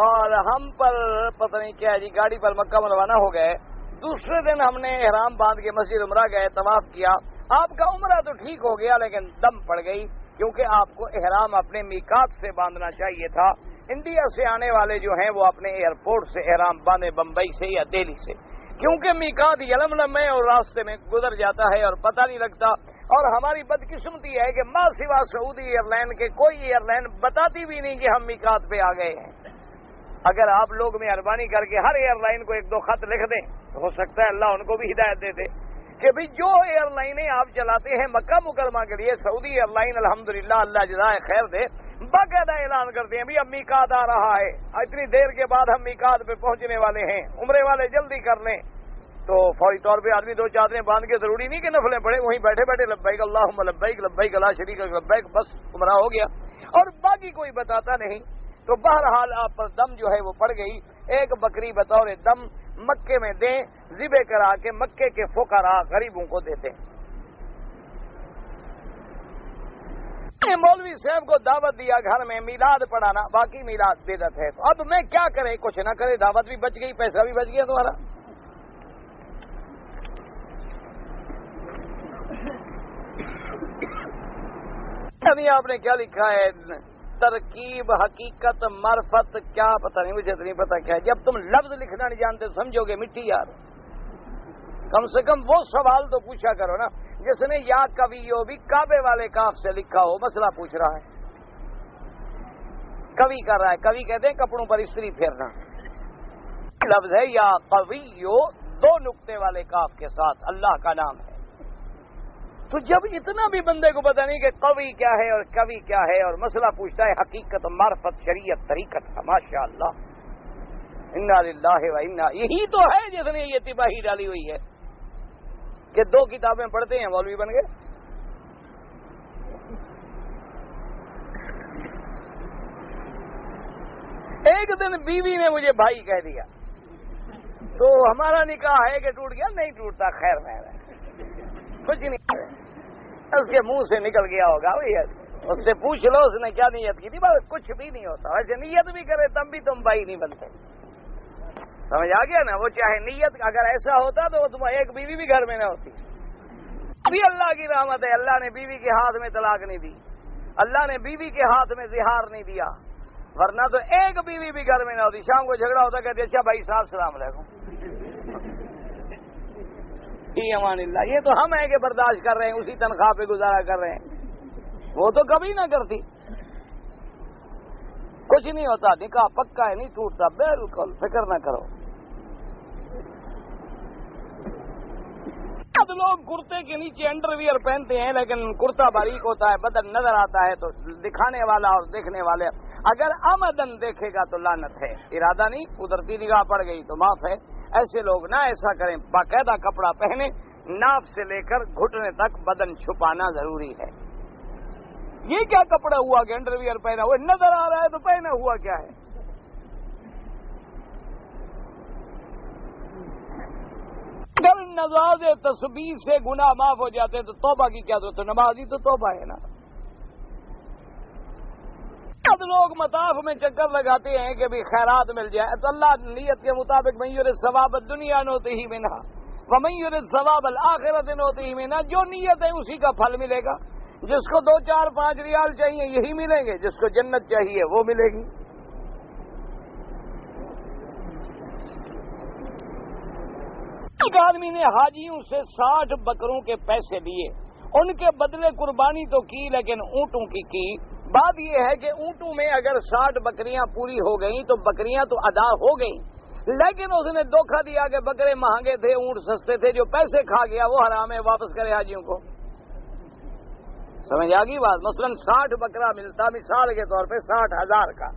اور ہم پر پتہ نہیں کیا جی گاڑی پر مکہ میں روانہ ہو گئے۔ دوسرے دن ہم نے احرام باندھ کے مسجد عمرہ گئے، طواف کیا، آپ کا عمرہ تو ٹھیک ہو گیا لیکن دم پڑ گئی، کیونکہ آپ کو احرام اپنے میقات سے باندھنا چاہیے تھا۔ انڈیا سے آنے والے جو ہیں وہ اپنے ایئرپورٹ سے احرام باندھے، بمبئی سے یا دہلی سے، کیونکہ میقات یلملم میں اور راستے میں گزر جاتا ہے اور پتہ نہیں لگتا۔ اور ہماری بدقسمتی ہے کہ ماں سوا سعودی ایئر لائن کے کوئی ایئر لائن بتاتی بھی نہیں کہ ہم میقات پہ آ گئے ہیں۔ اگر آپ لوگ مہربانی کر کے ہر ایئر لائن کو 1-2 خط لکھ دیں تو ہو سکتا ہے اللہ ان کو بھی ہدایت دے دے کہ بھئی جو ایئر لائنیں آپ چلاتے ہیں مکہ مکرمہ کے لیے، سعودی ایئر لائن الحمدللہ اللہ جزائے خیر دے، باقاعدہ اعلان کرتے ہیں بھی اب میقات آ رہا ہے، اتنی دیر کے بعد ہم میقات پہ پہنچنے والے ہیں، عمرے والے جلدی کر لیں۔ تو فوری طور پہ آدمی 2 چادریں باندھ کے، ضروری نہیں کہ نفلیں پڑھے، وہیں بیٹھے بیٹھے لبیک اللہم لبیک لبیک لا شریک لک لبیک، بس عمرہ ہو گیا، اور باقی کوئی بتاتا نہیں۔ تو بہرحال آپ پر دم جو ہے وہ پڑ گئی، ایک بکری بطور دم مکے میں دیں، ذبح کرا کے مکے کے فقراء غریبوں کو دیتے ہیں۔ مولوی صاحب کو دعوت دیا گھر میں میلاد پڑھانا، باقی میلاد بدعت ہے، تو اب میں کیا کریں؟ کچھ نہ کرے، دعوت بھی بچ گئی، پیسہ بھی بچ گیا تمہارا۔ ابھی آپ نے کیا لکھا ہے؟ ترکیب، حقیقت، معرفت، کیا پتہ نہیں، مجھے تو نہیں پتا کیا ہے۔ جب تم لفظ لکھنا نہیں جانتے تو سمجھو گے مٹی یار، کم سے کم وہ سوال تو پوچھا کرو نا۔ جس نے یا کبھی بھی کعبے والے کاف سے لکھا ہو، مسئلہ پوچھ رہا ہے، کوی کر رہا ہے. کوی کہتے ہیں کپڑوں پر استری پھیرنا. لفظ ہے یا قویو 2 نقطے والے کاف کے ساتھ اللہ کا نام ہے. تو جب اتنا بھی بندے کو پتہ نہیں کہ قوی کیا ہے اور کوی کیا ہے اور مسئلہ پوچھتا ہے حقیقت معرفت شریعت طریقت کا. ماشاء اللہ انا للہ و انا. یہی تو ہے جس نے یہ تباہی ڈالی ہوئی ہے کہ 2 کتابیں پڑھتے ہیں مولوی بن گئے. ایک دن بیوی نے مجھے بھائی کہہ دیا تو ہمارا نکاح ہے کہ ٹوٹ گیا؟ نہیں ٹوٹتا. خیر میں کچھ نہیں, اس کے منہ سے نکل گیا ہوگا. اس سے پوچھ لو اس نے کیا نیت کی تھی. بس کچھ بھی نہیں ہوتا. ویسے نیت بھی کرے تب بھی تم بھائی نہیں بنتے. سمجھ آ گیا نا. وہ چاہے نیت اگر ایسا ہوتا تو وہ تم ایک بیوی بھی گھر میں نہ ہوتی. ابھی اللہ کی رحمت ہے, اللہ نے بیوی کے ہاتھ میں طلاق نہیں دی, اللہ نے بیوی کے ہاتھ میں زہار نہیں دیا, ورنہ تو ایک بیوی بھی گھر میں نہ ہوتی. شام کو جھگڑا ہوتا کہتے اچھا بھائی صاحب السلام علیکم. امان اللہ. یہ تو ہم ہیں کہ برداشت کر رہے ہیں, اسی تنخواہ پہ گزارا کر رہے ہیں. وہ تو کبھی نہ کرتی. کچھ نہیں ہوتا, نکاح پکا ہے, نہیں ٹوٹتا. بالکل فکر نہ کرو. اب لوگ کرتے کے نیچے انڈر ویئر پہنتے ہیں لیکن کرتا باریک ہوتا ہے, بدن نظر آتا ہے, تو دکھانے والا اور دیکھنے والے اگر آمدن دیکھے گا تو لعنت ہے, ارادہ نہیں, قدرتی نگاہ پڑ گئی تو معاف ہے. ایسے لوگ نہ ایسا کریں, باقاعدہ کپڑا پہنے, ناف سے لے کر گھٹنے تک بدن چھپانا ضروری ہے. یہ کیا کپڑا ہوا کہ انڈر ویئر پہنا ہوا نظر آ رہا ہے تو پہنا ہوا کیا ہے؟ اگر نماز تسبیح سے گناہ معاف ہو جاتے ہیں تو توبہ کی کیا ضرورت ہے؟ نماز ہی تو توبہ ہے نا. اب لوگ مطاف میں چکر لگاتے ہیں کہ بھی خیرات مل جائے, تو اللہ نیت کے مطابق من یرید ثواب الدنیا نؤتہ منہا ومن یرید ثواب الآخرۃ نؤتہ منہا. جو نیت ہے اسی کا پھل ملے گا. جس کو 2 4 5 ریال چاہیے یہی ملیں گے, جس کو جنت چاہیے وہ ملے گی. ایک آدمی نے حاجیوں سے 60 بکروں کے پیسے لیے, ان کے بدلے قربانی تو کی لیکن اونٹوں کی. بات یہ ہے کہ اونٹوں میں اگر 60 بکریاں پوری ہو گئیں تو بکریاں تو ادا ہو گئیں, لیکن اس نے دھوکہ دیا کہ بکرے مہنگے تھے, اونٹ سستے تھے, جو پیسے کھا گیا وہ حرام ہے, واپس کرے حاجیوں کو. سمجھ آ گئی بات؟ مثلا 60 بکرا ملتا مثال کے طور پہ 60,000 کا,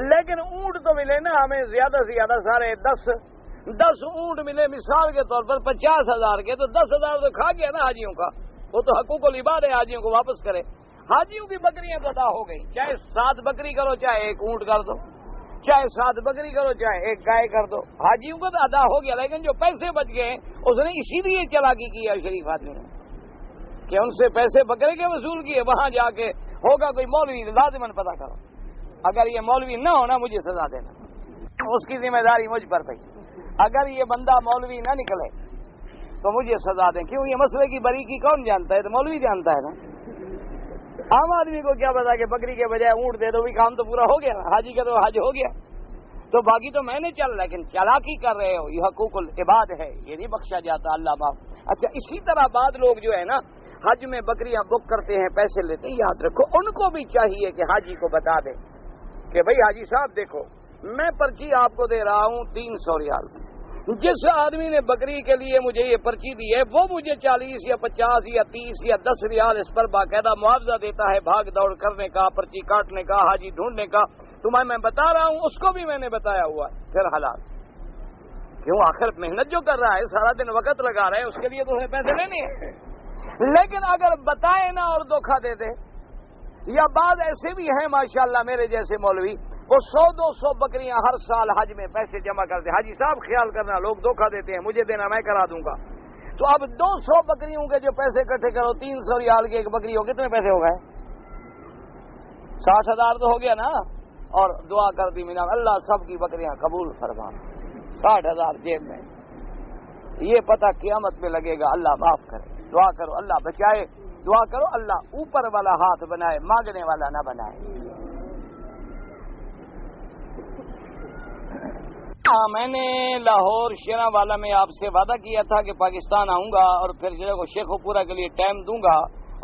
لیکن اونٹ تو ملے نا ہمیں زیادہ سے زیادہ سارے 10 اونٹ ملے مثال کے طور پر 50,000 کے, تو 10,000 تو کھا گیا نا حاجیوں کا. وہ تو حقوق العباد ہے, حاجیوں کو واپس کرے. حاجیوں کی بکریاں تو ادا ہو گئی, چاہے 7 بکری کرو چاہے 1 اونٹ کر دو, چاہے 7 بکری کرو چاہے 1 گائے کر دو, حاجیوں کو تو ادا ہو گیا. لیکن جو پیسے بچ گئے اس نے اسی لیے چالاکی کی ہے شریف آدمی نے کہ ان سے پیسے بکرے کے وصول کیے. وہاں جا کے ہوگا کوئی مولوی, لازماً پتہ کرو. اگر یہ مولوی نہ ہونا مجھے سزا دینا, اس کی ذمہ داری مجھ پر تھی. اگر یہ بندہ مولوی نہ نکلے تو مجھے سزا دیں. کیوں؟ یہ مسئلے کی باریکی کون جانتا ہے؟ تو مولوی جانتا ہے نا. عام آدمی کو کیا پتا کہ بکری کے بجائے اونٹ دے دو, بھی کام تو پورا ہو گیا نا. حاجی کا تو حج ہو گیا, تو باقی تو میں نے چل, لیکن چالاکی کر رہے ہو, یہ حقوق العباد ہے, یہ نہیں بخشا جاتا. اللہ معاف. اچھا, اسی طرح بعض لوگ جو ہے نا حج میں بکریاں بک کرتے ہیں, پیسے لیتے ہیں. یاد رکھو ان کو بھی چاہیے کہ حاجی کو بتا دیں کہ بھائی حاجی صاحب دیکھو میں پرچی آپ کو دے رہا ہوں 300 ریال. جس آدمی نے بکری کے لیے مجھے یہ پرچی دی ہے وہ مجھے 40 یا 50 یا 30 یا 10 ریال اس پر باقاعدہ معاوضہ دیتا ہے, بھاگ دوڑ کرنے کا, پرچی کاٹنے کا, حاجی ڈھونڈنے کا. تمہیں میں بتا رہا ہوں, اس کو بھی میں نے بتایا ہوا. پھر حالات کیوں؟ آخر محنت جو کر رہا ہے, سارا دن وقت لگا رہا ہے, اس کے لیے تو پیسے لینے ہیں. لیکن اگر بتائے نا اور دھوکہ دے دے, یا بعض ایسے بھی ہیں ماشاءاللہ میرے جیسے مولوی, وہ 100-200 بکریاں ہر سال حج میں پیسے جمع کرتے. حاجی صاحب خیال کرنا, لوگ دھوکہ دیتے ہیں, مجھے دینا میں کرا دوں گا. تو اب 200 بکریوں کے جو پیسے اکٹھے کرو, 300 ریال کی ایک بکری ہو, کتنے پیسے ہو گئے؟ 60,000 تو ہو گیا نا. اور دعا کر دی مینا اللہ سب کی بکریاں قبول فرما. 60,000 جیب میں. یہ پتہ قیامت میں لگے گا, اللہ معاف کرے. دعا کرو اللہ بچائے, دعا کرو اللہ اوپر والا ہاتھ بنائے, مانگنے والا نہ بنائے. میں نے لاہور شیرا والا میں آپ سے وعدہ کیا تھا کہ پاکستان آؤں گا اور پھر جو ہے شیخو پورہ کے لیے ٹائم دوں گا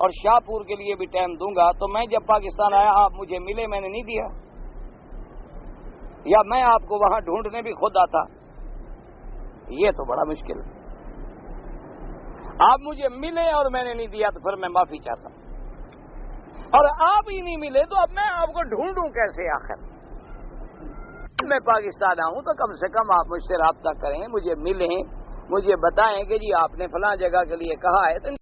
اور شاہ پور کے لیے بھی ٹائم دوں گا. تو میں جب پاکستان آیا آپ مجھے ملے, میں نے نہیں دیا. یا میں آپ کو وہاں ڈھونڈنے بھی خود آتا، یہ تو بڑا مشکل ہے۔ آپ مجھے ملے اور میں نے نہیں دیا تو پھر میں معافی چاہتا، اور آپ ہی نہیں ملے تو اب میں آپ کو ڈھونڈوں کیسے؟ آخر میں پاکستان آؤں تو کم سے کم آپ مجھ سے رابطہ کریں، مجھے ملیں، مجھے بتائیں کہ جی آپ نے فلاں جگہ کے لیے کہا ہے تو